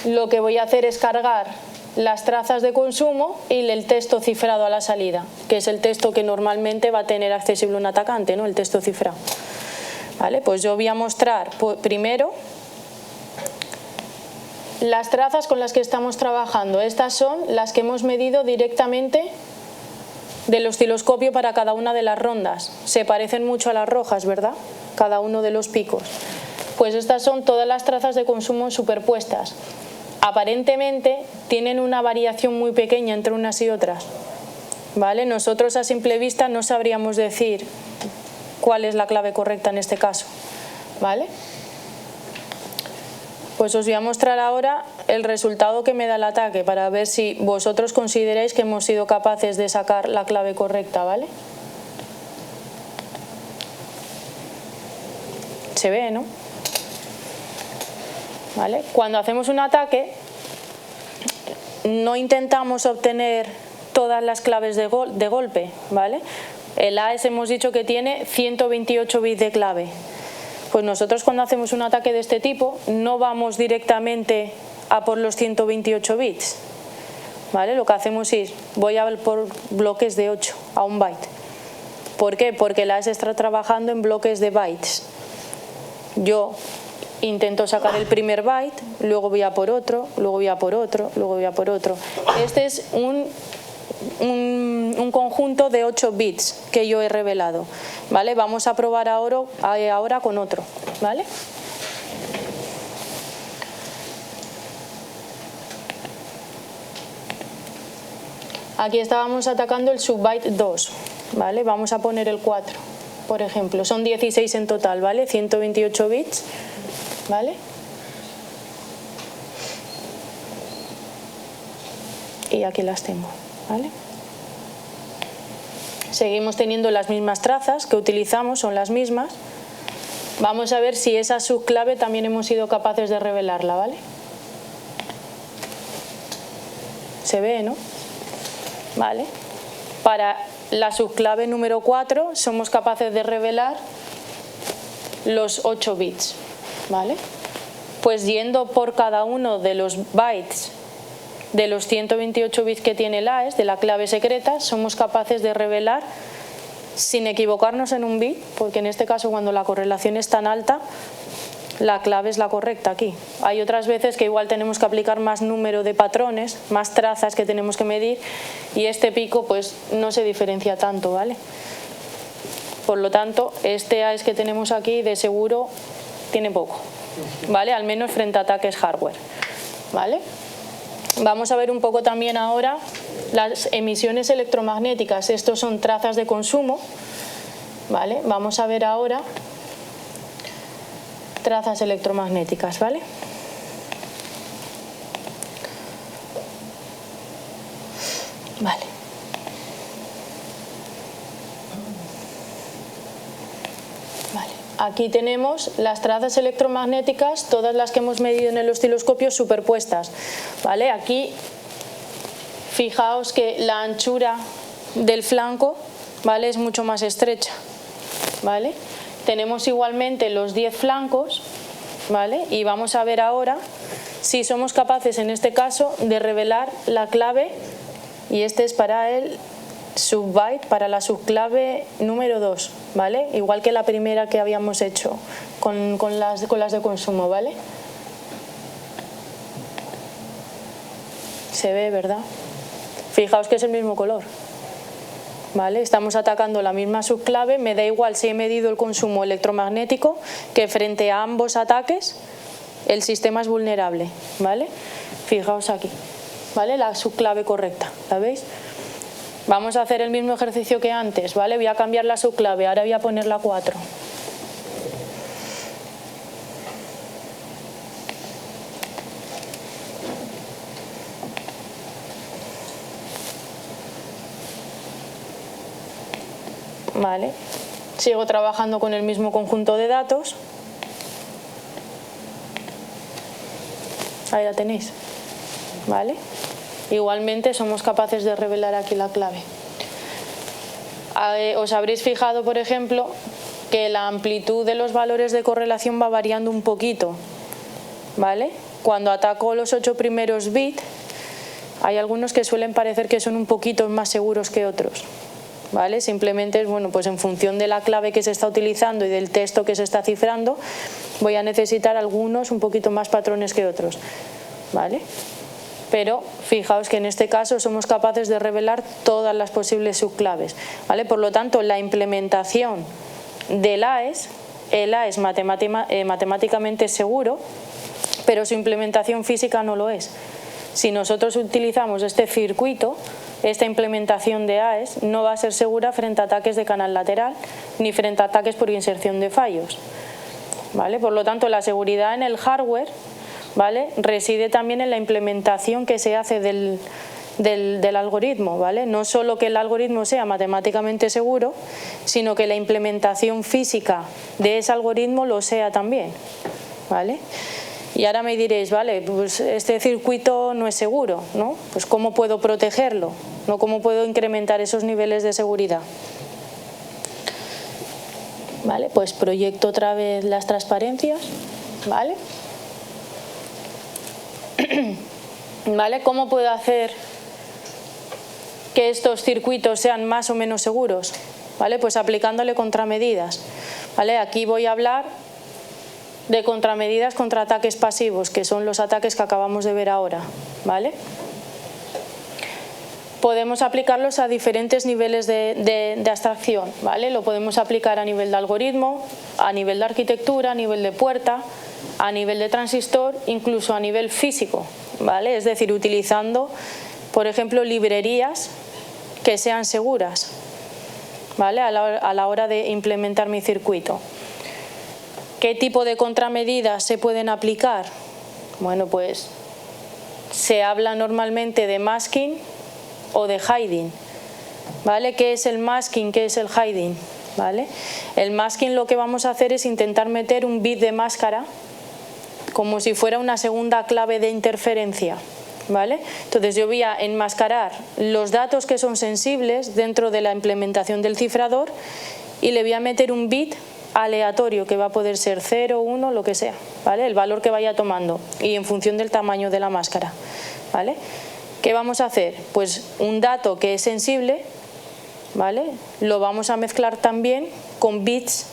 Lo que voy a hacer es cargar las trazas de consumo y el texto cifrado a la salida, que es el texto que normalmente va a tener accesible un atacante, ¿no?, el texto cifrado, ¿vale? Pues yo voy a mostrar primero las trazas con las que estamos trabajando. Estas son las que hemos medido directamente del osciloscopio para cada una de las rondas. Se parecen mucho a las rojas, ¿verdad?, cada uno de los picos. Pues estas son todas las trazas de consumo superpuestas. Aparentemente tienen una variación muy pequeña entre unas y otras, ¿vale? Nosotros a simple vista no sabríamos decir cuál es la clave correcta en este caso, ¿vale? Pues os voy a mostrar ahora el resultado que me da el ataque para ver si vosotros consideráis que hemos sido capaces de sacar la clave correcta, ¿vale? Se ve, ¿no? ¿Vale? Cuando hacemos un ataque no intentamos obtener todas las claves de golpe, ¿vale? El AES hemos dicho que tiene 128 bits de clave. Pues nosotros cuando hacemos un ataque de este tipo no vamos directamente a por los 128 bits, ¿vale? Lo que hacemos es, voy a por bloques de 8 a 1 byte. ¿Por qué? Porque la AES está trabajando en bloques de bytes. Yo intento sacar el primer byte, luego voy a por otro, luego voy a por otro, luego voy a por otro. Este es un conjunto de 8 bits que yo he revelado, ¿vale? Vamos a probar ahora con otro, ¿vale? Aquí estábamos atacando el subbyte 2, ¿vale? Vamos a poner el 4, por ejemplo. Son 16 en total, ¿vale? 128 bits, ¿vale? Y aquí las tengo, ¿vale? Seguimos teniendo las mismas trazas que utilizamos, son las mismas. Vamos a ver si esa subclave también hemos sido capaces de revelarla, ¿vale? Se ve, ¿no? ¿Vale? Para la subclave número 4 somos capaces de revelar los 8 bits, ¿vale? Pues yendo por cada uno de los bytes de los 128 bits que tiene el AES, de la clave secreta, somos capaces de revelar sin equivocarnos en un bit, porque en este caso cuando la correlación es tan alta, la clave es la correcta aquí. Hay otras veces que igual tenemos que aplicar más número de patrones, más trazas que tenemos que medir, y este pico pues no se diferencia tanto, ¿vale? Por lo tanto, este AES que tenemos aquí de seguro tiene poco, ¿vale? Al menos frente a ataques hardware, ¿vale? Vamos a ver un poco también ahora las emisiones electromagnéticas. Estos son trazas de consumo, ¿vale? Vamos a ver ahora trazas electromagnéticas, ¿vale? Vale. Vale. Aquí tenemos las trazas electromagnéticas, todas las que hemos medido en el osciloscopio superpuestas, ¿vale? Aquí fijaos que la anchura del flanco, ¿vale?, es mucho más estrecha, ¿vale? Tenemos igualmente los 10 flancos, ¿vale? Y vamos a ver ahora si somos capaces en este caso de revelar la clave, y este es para el subbyte, para la subclave número 2, ¿vale? Igual que la primera que habíamos hecho con las de consumo, ¿vale? Se ve, ¿verdad? Fijaos que es el mismo color, ¿vale? Estamos atacando la misma subclave, me da igual si he medido el consumo electromagnético, que frente a ambos ataques el sistema es vulnerable, ¿vale? Fijaos aquí, ¿vale? La subclave correcta, ¿la veis? Vamos a hacer el mismo ejercicio que antes, ¿vale? Voy a cambiar la subclave, ahora voy a poner la 4. Vale, sigo trabajando con el mismo conjunto de datos. Ahí la tenéis, ¿vale? Igualmente somos capaces de revelar aquí la clave. Os habréis fijado, por ejemplo, que la amplitud de los valores de correlación va variando un poquito, ¿vale? Cuando ataco los 8 primeros bits, hay algunos que suelen parecer que son un poquito más seguros que otros, ¿vale? Simplemente es, bueno, pues en función de la clave que se está utilizando y del texto que se está cifrando, voy a necesitar algunos un poquito más patrones que otros, ¿vale? Pero fijaos que en este caso somos capaces de revelar todas las posibles subclaves, ¿vale? Por lo tanto, la implementación del AES, el AES matemáticamente es seguro, pero su implementación física no lo es. Si nosotros utilizamos este circuito, esta implementación de AES no va a ser segura frente a ataques de canal lateral ni frente a ataques por inserción de fallos, ¿vale? Por lo tanto, la seguridad en el hardware, ¿vale?, reside también en la implementación que se hace del algoritmo, ¿vale? No solo que el algoritmo sea matemáticamente seguro, sino que la implementación física de ese algoritmo lo sea también, ¿vale? Y ahora me diréis, vale, pues este circuito no es seguro, ¿no? Pues ¿cómo puedo protegerlo? ¿No? ¿Cómo puedo incrementar esos niveles de seguridad? ¿vale? Pues proyecto otra vez las transparencias, ¿vale? ¿Vale? ¿Cómo puedo hacer que estos circuitos sean más o menos seguros? ¿Vale? Pues aplicándole contramedidas, ¿vale? Aquí voy a hablar de contramedidas contra ataques pasivos, que son los ataques que acabamos de ver ahora, ¿vale? Podemos aplicarlos a diferentes niveles de abstracción, ¿vale? Lo podemos aplicar a nivel de algoritmo, a nivel de arquitectura, a nivel de puerta, a nivel de transistor, incluso a nivel físico, ¿vale? Es decir, utilizando, por ejemplo, librerías que sean seguras, ¿vale? A la hora de implementar mi circuito. ¿Qué tipo de contramedidas se pueden aplicar? Bueno, pues se habla normalmente de masking o de hiding, ¿vale? ¿Qué es el masking? ¿Qué es el hiding? ¿Vale? El masking lo que vamos a hacer es intentar meter un bit de máscara como si fuera una segunda clave de interferencia, ¿vale? Entonces yo voy a enmascarar los datos que son sensibles dentro de la implementación del cifrador y le voy a meter un bit aleatorio que va a poder ser 0, 1, lo que sea, ¿vale? El valor que vaya tomando y en función del tamaño de la máscara, ¿vale? ¿Qué vamos a hacer? Pues un dato que es sensible, ¿vale? Lo vamos a mezclar también con bits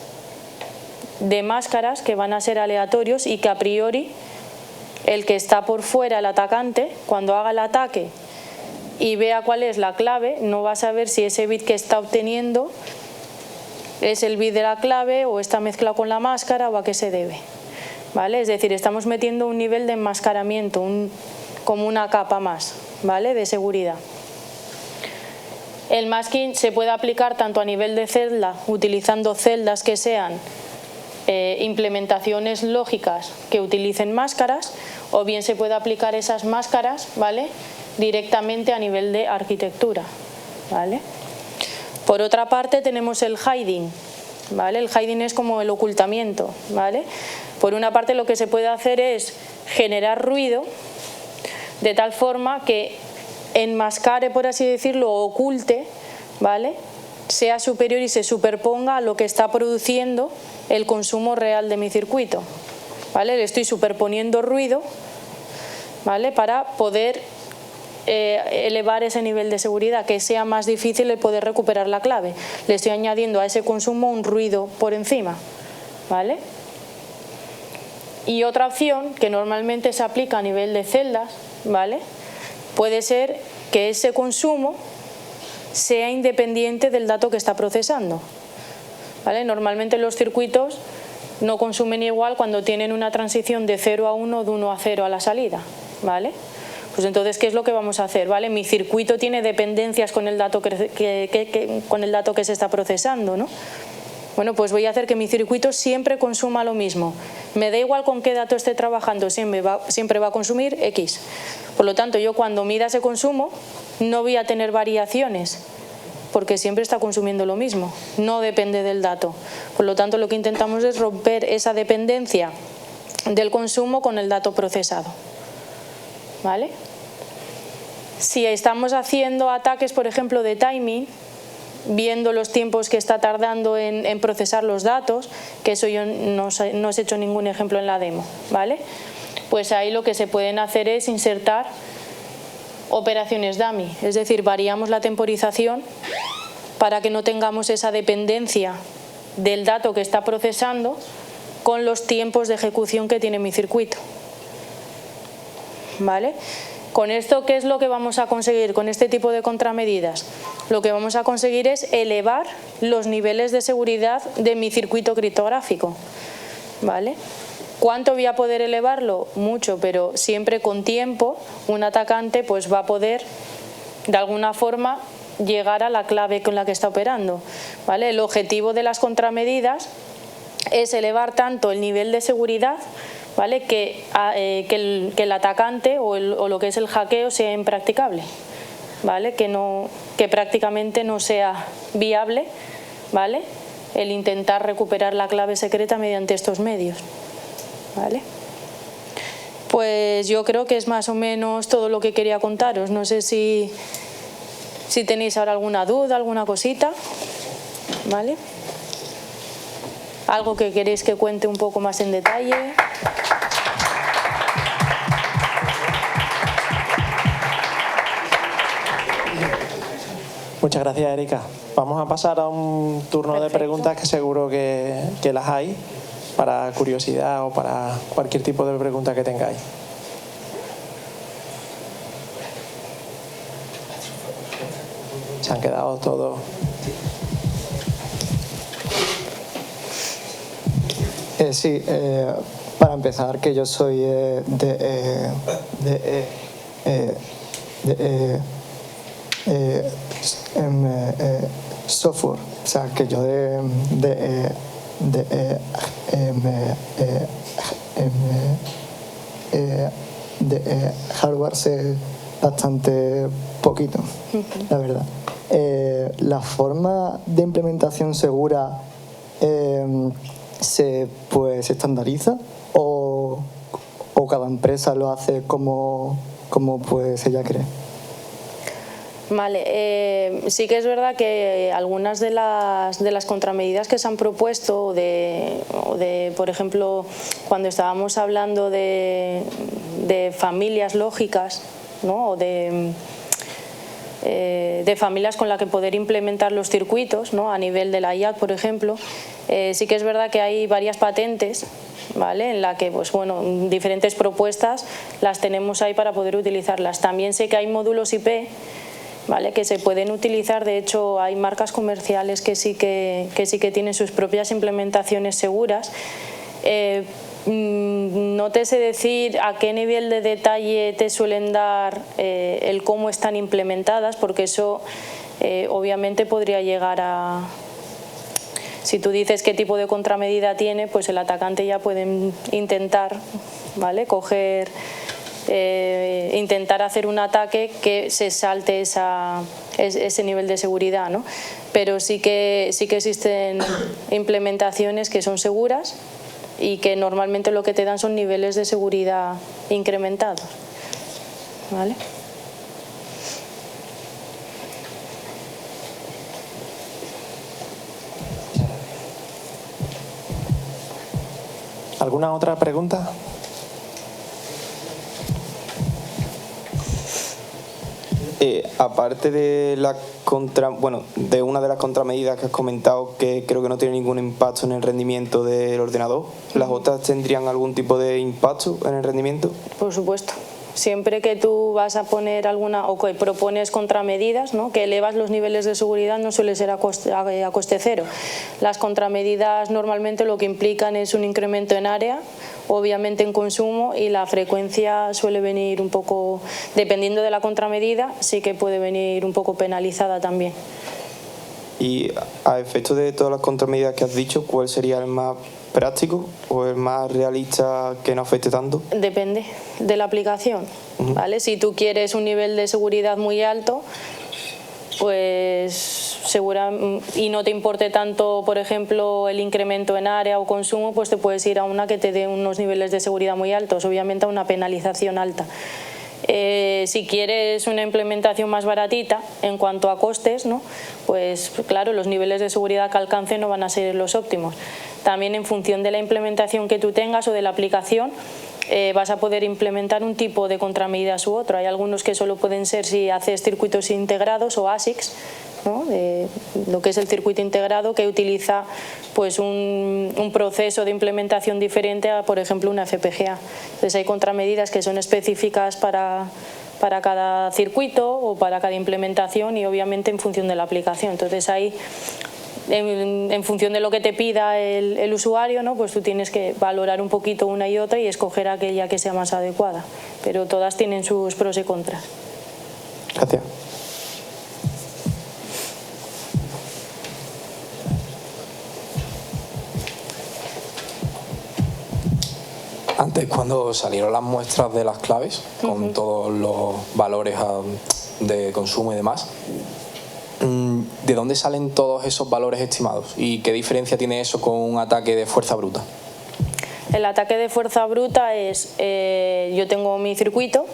de máscaras que van a ser aleatorios y que a priori el que está por fuera, el atacante, cuando haga el ataque y vea cuál es la clave, no va a saber si ese bit que está obteniendo es el bit de la clave o está mezclado con la máscara o a qué se debe, ¿vale? Es decir, estamos metiendo un nivel de enmascaramiento, como una capa más, ¿vale? De seguridad. El masking se puede aplicar tanto a nivel de celda, utilizando celdas que sean implementaciones lógicas que utilicen máscaras, o bien se puede aplicar esas máscaras, ¿vale? Directamente a nivel de arquitectura, ¿vale? Por otra parte tenemos el hiding, ¿vale? El hiding es como el ocultamiento, ¿vale? Por una parte lo que se puede hacer es generar ruido de tal forma que enmascare, por así decirlo, o oculte, ¿vale? Sea superior y se superponga a lo que está produciendo el consumo real de mi circuito, ¿vale? Le estoy superponiendo ruido, ¿vale? Para poder elevar ese nivel de seguridad, que sea más difícil el poder recuperar la clave. Le estoy añadiendo a ese consumo un ruido por encima, ¿vale? Y otra opción que normalmente se aplica a nivel de celdas, ¿vale? Puede ser que ese consumo sea independiente del dato que está procesando, ¿vale? Normalmente los circuitos no consumen igual cuando tienen una transición de 0 a 1 o de 1 a 0 a la salida, ¿vale? Pues entonces, ¿qué es lo que vamos a hacer? ¿Vale? Mi circuito tiene dependencias con el dato con el dato que se está procesando, ¿no? Bueno, pues voy a hacer que mi circuito siempre consuma lo mismo. Me da igual con qué dato esté trabajando, siempre va a consumir X. Por lo tanto, yo cuando mida ese consumo no voy a tener variaciones, porque siempre está consumiendo lo mismo, no depende del dato. Por lo tanto, lo que intentamos es romper esa dependencia del consumo con el dato procesado, ¿vale? Si estamos haciendo ataques, por ejemplo, de timing, viendo los tiempos que está tardando en procesar los datos, que eso yo no os he hecho ningún ejemplo en la demo, ¿vale? Pues ahí lo que se pueden hacer es insertar operaciones dummy, es decir, variamos la temporización para que no tengamos esa dependencia del dato que está procesando con los tiempos de ejecución que tiene mi circuito, ¿vale? Con esto, ¿qué es lo que vamos a conseguir con este tipo de contramedidas? Lo que vamos a conseguir es elevar los niveles de seguridad de mi circuito criptográfico, ¿vale? ¿Cuánto voy a poder elevarlo? Mucho, pero siempre con tiempo un atacante pues va a poder de alguna forma llegar a la clave con la que está operando, ¿vale? El objetivo de las contramedidas es elevar tanto el nivel de seguridad, ¿vale? Que el atacante o lo que es el hackeo sea impracticable, ¿vale? Que prácticamente no sea viable, ¿vale? El intentar recuperar la clave secreta mediante estos medios, ¿vale? Pues yo creo que es más o menos todo lo que quería contaros. No sé si tenéis ahora alguna duda, alguna cosita, ¿vale? ¿Algo que queréis que cuente un poco más en detalle? Muchas gracias, Erika. Vamos a pasar a un turno de preguntas que seguro que las hay, para curiosidad o para cualquier tipo de pregunta que tengáis. Se han quedado todos. Sí, para empezar, que yo soy software, o sea, que yo de hardware sé bastante poquito, la verdad. La forma de implementación segura se estandariza o cada empresa lo hace como pues ella cree. Vale, sí que es verdad que algunas de las contramedidas que se han propuesto, por ejemplo, cuando estábamos hablando de familias lógicas, ¿no? O de familias con las que poder implementar los circuitos, ¿no? A nivel de la IAC, por ejemplo, sí que es verdad que hay varias patentes, ¿vale? En la que, pues bueno, diferentes propuestas las tenemos ahí para poder utilizarlas. También sé que hay módulos IP, ¿vale? Que se pueden utilizar. De hecho, hay marcas comerciales que sí que tienen sus propias implementaciones seguras. No te sé decir a qué nivel de detalle te suelen dar el cómo están implementadas, porque eso obviamente podría llegar a... Si tú dices qué tipo de contramedida tiene, pues el atacante ya puede intentar, ¿vale? Intentar hacer un ataque que se salte ese nivel de seguridad, ¿no? Pero sí que existen implementaciones que son seguras y que normalmente lo que te dan son niveles de seguridad incrementados, ¿vale? ¿Alguna otra pregunta? Aparte de de una de las contramedidas que has comentado, que creo que no tiene ningún impacto en el rendimiento del ordenador, ¿las otras tendrían algún tipo de impacto en el rendimiento? Por supuesto. Siempre que tú vas a poner alguna o que propones contramedidas, ¿no? Que elevas los niveles de seguridad, no suele ser a coste cero. Las contramedidas normalmente lo que implican es un incremento en área, obviamente en consumo, y la frecuencia suele venir un poco, dependiendo de la contramedida, sí que puede venir un poco penalizada también. Y a efecto de todas las contramedidas que has dicho, ¿cuál sería el más práctico o el más realista que no afecte tanto? Depende de la aplicación, ¿vale? Si tú quieres un nivel de seguridad muy alto, pues y no te importe tanto, por ejemplo, el incremento en área o consumo, pues te puedes ir a una que te dé unos niveles de seguridad muy altos, obviamente a una penalización alta. Si quieres una implementación más baratita en cuanto a costes, ¿no? Pues claro, los niveles de seguridad que alcance no van a ser los óptimos. También en función de la implementación que tú tengas o de la aplicación, vas a poder implementar un tipo de contramedidas u otro. Hay algunos que solo pueden ser si haces circuitos integrados o ASICs, ¿no? Lo que es el circuito integrado, que utiliza pues un proceso de implementación diferente a, por ejemplo, una FPGA. Entonces hay contramedidas que son específicas para cada circuito o para cada implementación, y obviamente en función de la aplicación. Entonces ahí, en función de lo que te pida el usuario, ¿no? Pues tú tienes que valorar un poquito una y otra y escoger aquella que sea más adecuada. Pero todas tienen sus pros y contras. Gracias. Antes, cuando salieron las muestras de las claves, con todos los valores de consumo y demás, ¿de dónde salen todos esos valores estimados? ¿Y qué diferencia tiene eso con un ataque de fuerza bruta? El ataque de fuerza bruta es, yo tengo mi circuito,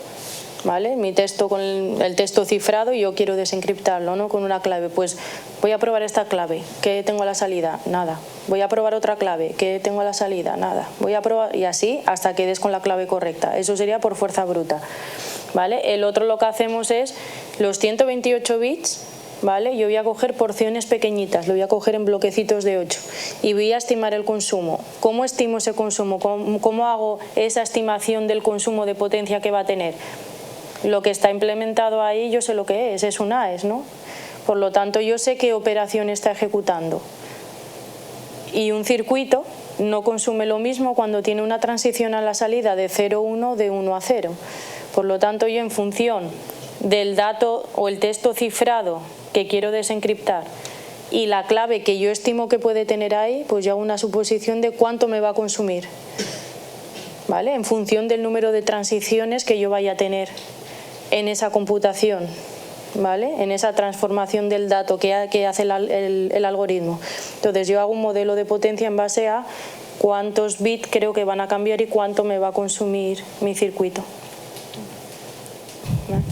¿vale? Mi texto con el texto cifrado y yo quiero desencriptarlo, ¿no? Con una clave. Pues voy a probar esta clave. ¿Qué tengo a la salida? Nada. Voy a probar otra clave. ¿Qué tengo a la salida? Nada. Voy a probar y así hasta que des con la clave correcta. Eso sería por fuerza bruta, ¿vale? El otro lo que hacemos es los 128 bits, ¿vale? Yo voy a coger porciones pequeñitas, lo voy a coger en bloquecitos de 8 y voy a estimar el consumo. ¿Cómo estimo ese consumo? ¿Cómo hago esa estimación del consumo de potencia que va a tener? Lo que está implementado ahí yo sé lo que es un AES, ¿no? Por lo tanto yo sé qué operación está ejecutando. Y un circuito no consume lo mismo cuando tiene una transición a la salida de 0,1 de 1 a 0. Por lo tanto yo en función del dato o el texto cifrado que quiero desencriptar y la clave que yo estimo que puede tener ahí, pues yo hago una suposición de cuánto me va a consumir, ¿vale? En función del número de transiciones que yo vaya a tener en esa computación, ¿vale? En esa transformación del dato que hace el algoritmo. Entonces yo hago un modelo de potencia en base a cuántos bits creo que van a cambiar y cuánto me va a consumir mi circuito, ¿vale?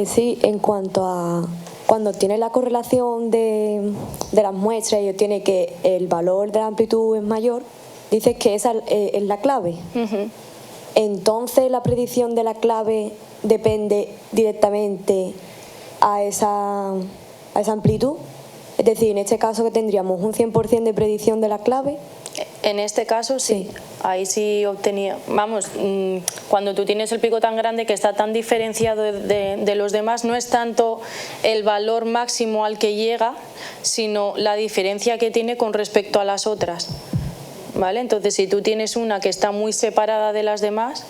Sí, en cuanto a cuando tiene la correlación de las muestras y obtiene que el valor de la amplitud es mayor, dices que esa es la clave. Entonces la predicción de la clave depende directamente a esa amplitud. Es decir, en este caso que tendríamos un 100% de predicción de la clave. En este caso sí. Ahí sí obtenía, vamos, cuando tú tienes el pico tan grande que está tan diferenciado de los demás, no es tanto el valor máximo al que llega, sino la diferencia que tiene con respecto a las otras, ¿vale? Entonces si tú tienes una que está muy separada de las demás,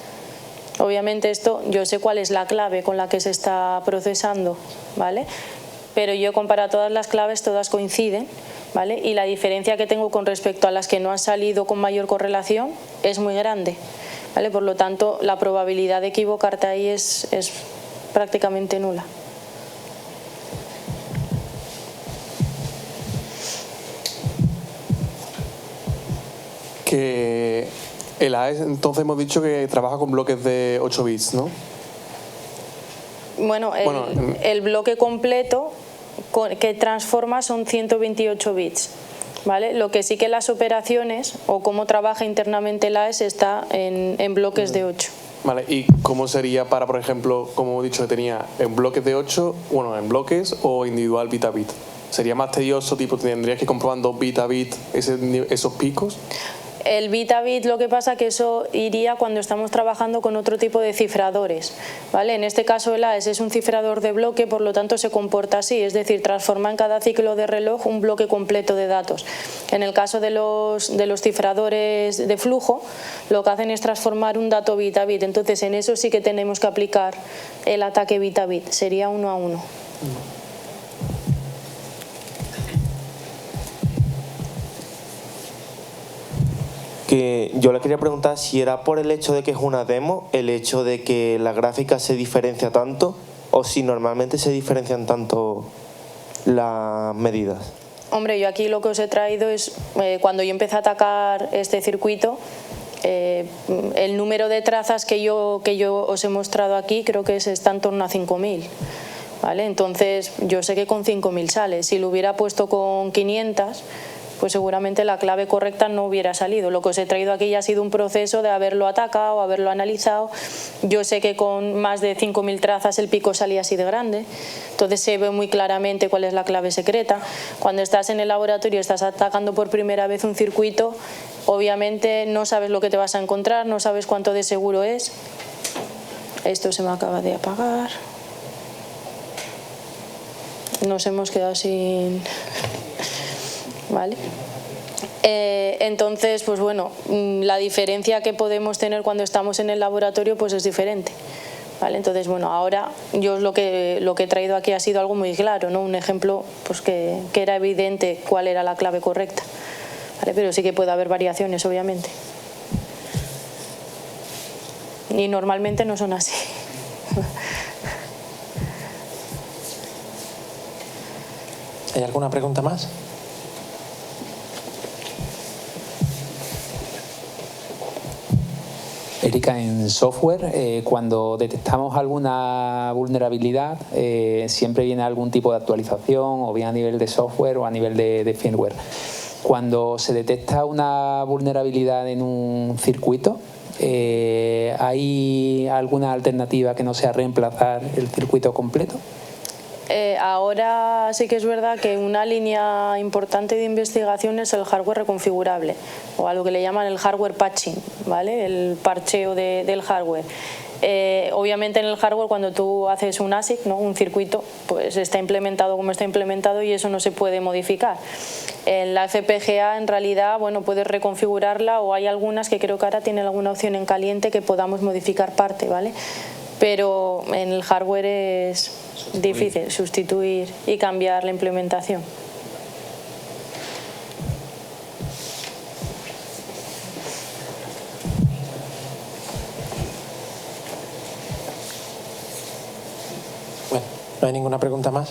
obviamente esto yo sé cuál es la clave con la que se está procesando, ¿vale? Pero yo comparo todas las claves, todas coinciden, ¿vale? Y la diferencia que tengo con respecto a las que no han salido con mayor correlación es muy grande, ¿vale? Por lo tanto, la probabilidad de equivocarte ahí es prácticamente nula. Que el AES, entonces hemos dicho que trabaja con bloques de 8 bits, ¿no? Bueno, el bloque completo que transforma son 128 bits, ¿vale? Lo que sí que las operaciones o cómo trabaja internamente el AES está en bloques de 8. Vale, ¿y cómo sería para, por ejemplo, como he dicho que tenía en bloques de 8, bueno, en bloques o individual bit a bit? ¿Sería más tedioso, tipo, tendrías que ir comprobando bit a bit esos picos? El bit a bit, lo que pasa que eso iría cuando estamos trabajando con otro tipo de cifradores, ¿vale? En este caso el AES es un cifrador de bloque, por lo tanto se comporta así, es decir, transforma en cada ciclo de reloj un bloque completo de datos. En el caso de los cifradores de flujo, lo que hacen es transformar un dato bit a bit, entonces en eso sí que tenemos que aplicar el ataque bit a bit, sería 1 a 1. Que yo le quería preguntar si era por el hecho de que es una demo, el hecho de que la gráfica se diferencia tanto, o si normalmente se diferencian tanto las medidas. Hombre, yo aquí lo que os he traído es, cuando yo empecé a atacar este circuito, el número de trazas que yo os he mostrado aquí creo que está en torno a 5.000. ¿Vale? Entonces yo sé que con 5.000 sale. Si lo hubiera puesto con 500, pues seguramente la clave correcta no hubiera salido. Lo que os he traído aquí ya ha sido un proceso de haberlo atacado, haberlo analizado. Yo sé que con más de 5.000 trazas el pico salía así de grande, entonces se ve muy claramente cuál es la clave secreta. Cuando estás en el laboratorio, estás atacando por primera vez un circuito, obviamente no sabes lo que te vas a encontrar, no sabes cuánto de seguro es. Esto se me acaba de apagar. Nos hemos quedado sin... ¿Vale? Entonces, pues bueno, la diferencia que podemos tener cuando estamos en el laboratorio pues es diferente, ¿vale? Entonces, bueno, ahora yo lo que he traído aquí ha sido algo muy claro, ¿no? Un ejemplo pues que era evidente cuál era la clave correcta, ¿vale? Pero sí que puede haber variaciones, obviamente. Y normalmente no son así. ¿Hay alguna pregunta más? Erika, en software, cuando detectamos alguna vulnerabilidad, siempre viene algún tipo de actualización, o bien a nivel de software o a nivel de firmware. Cuando se detecta una vulnerabilidad en un circuito, ¿hay alguna alternativa que no sea reemplazar el circuito completo? Ahora sí que es verdad que una línea importante de investigación es el hardware reconfigurable, o a lo que le llaman el hardware patching, ¿vale? El parcheo del hardware. Obviamente en el hardware, cuando tú haces un ASIC, ¿no? Un circuito, pues está implementado como está implementado y eso no se puede modificar. En la FPGA en realidad, bueno, puedes reconfigurarla, o hay algunas que creo que ahora tienen alguna opción en caliente que podamos modificar parte, ¿vale? Pero en el hardware es difícil sustituir y cambiar la implementación. Bueno, no hay ninguna pregunta más.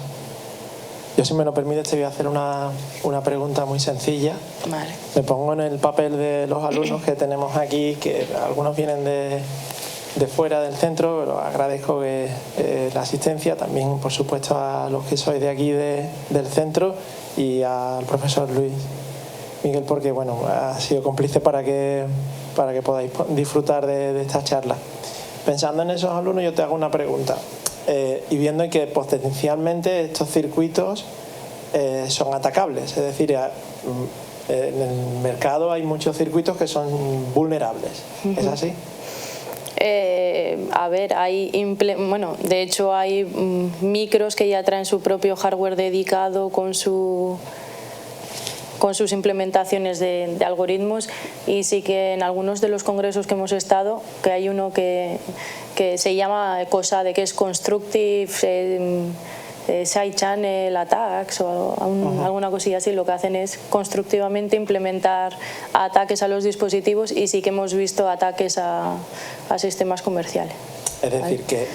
Yo, si me lo permites, te voy a hacer una pregunta muy sencilla. Vale. Me pongo en el papel de los alumnos que tenemos aquí, que algunos vienen de fuera del centro, pero agradezco la asistencia, también por supuesto a los que sois de aquí del centro, y al profesor Luis Miguel, porque bueno, ha sido cómplice para que podáis disfrutar de esta charla. Pensando en esos alumnos, yo te hago una pregunta, y viendo que potencialmente estos circuitos son atacables, es decir, en el mercado hay muchos circuitos que son vulnerables, ¿es así? A ver, de hecho hay micros que ya traen su propio hardware dedicado con sus implementaciones de algoritmos, y sí que en algunos de los congresos que hemos estado, que hay uno que se llama COSADE, que es Constructive Side Channel Attacks o alguna cosilla así, lo que hacen es constructivamente implementar ataques a los dispositivos, y sí que hemos visto ataques a sistemas comerciales. Es decir, que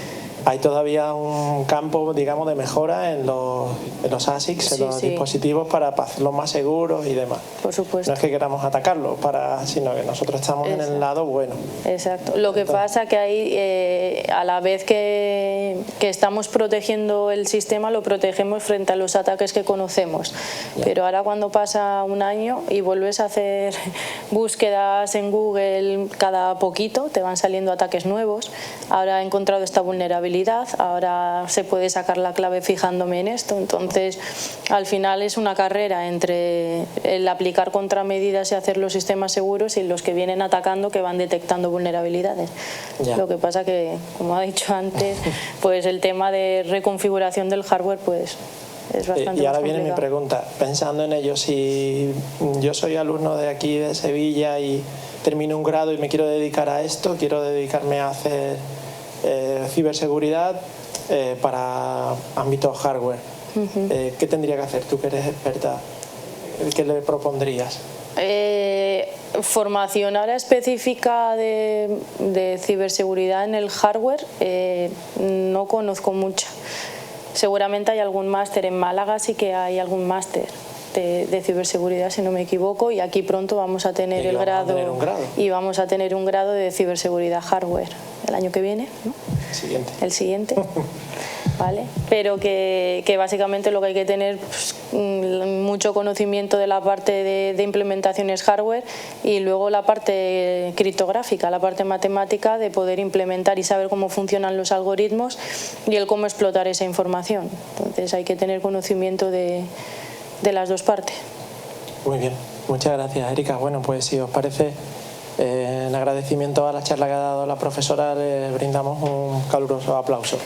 hay todavía un campo, digamos, de mejora en los ASICs, en los dispositivos, para hacerlos más seguros y demás. Por supuesto. No es que queramos atacarlos, sino que nosotros estamos en el lado bueno. Exacto. Lo que pasa que ahí, a la vez que estamos protegiendo el sistema, lo protegemos frente a los ataques que conocemos. Ya. Pero ahora, cuando pasa un año y vuelves a hacer búsquedas en Google cada poquito, te van saliendo ataques nuevos. Ahora he encontrado esta vulnerabilidad, ahora se puede sacar la clave fijándome en esto. Entonces, al final es una carrera entre el aplicar contramedidas y hacer los sistemas seguros, y los que vienen atacando, que van detectando vulnerabilidades. Ya. Lo que pasa que, como ha dicho antes, pues el tema de reconfiguración del hardware pues es bastante. Y ahora más viene mi pregunta, pensando en ello, si yo soy alumno de aquí de Sevilla y termino un grado y me quiero dedicar a esto, quiero dedicarme a hacer ciberseguridad para ámbito hardware, ¿qué tendría que hacer? Tú, que eres experta, ¿qué le propondrías? Formación ahora específica de ciberseguridad en el hardware, no conozco mucha. Seguramente hay algún máster en Málaga, sí que hay algún máster de ciberseguridad, si no me equivoco, y aquí pronto vamos a tener el grado, y vamos a tener un grado de ciberseguridad hardware el año que viene, ¿no? El siguiente. ¿Vale? Pero que básicamente lo que hay que tener, pues, mucho conocimiento de la parte de implementaciones hardware, y luego la parte criptográfica, la parte matemática, de poder implementar y saber cómo funcionan los algoritmos y el cómo explotar esa información. Entonces hay que tener conocimiento de las dos partes. Muy bien, muchas gracias, Erika. Bueno, pues si os parece, en agradecimiento a la charla que ha dado la profesora, le brindamos un caluroso aplauso.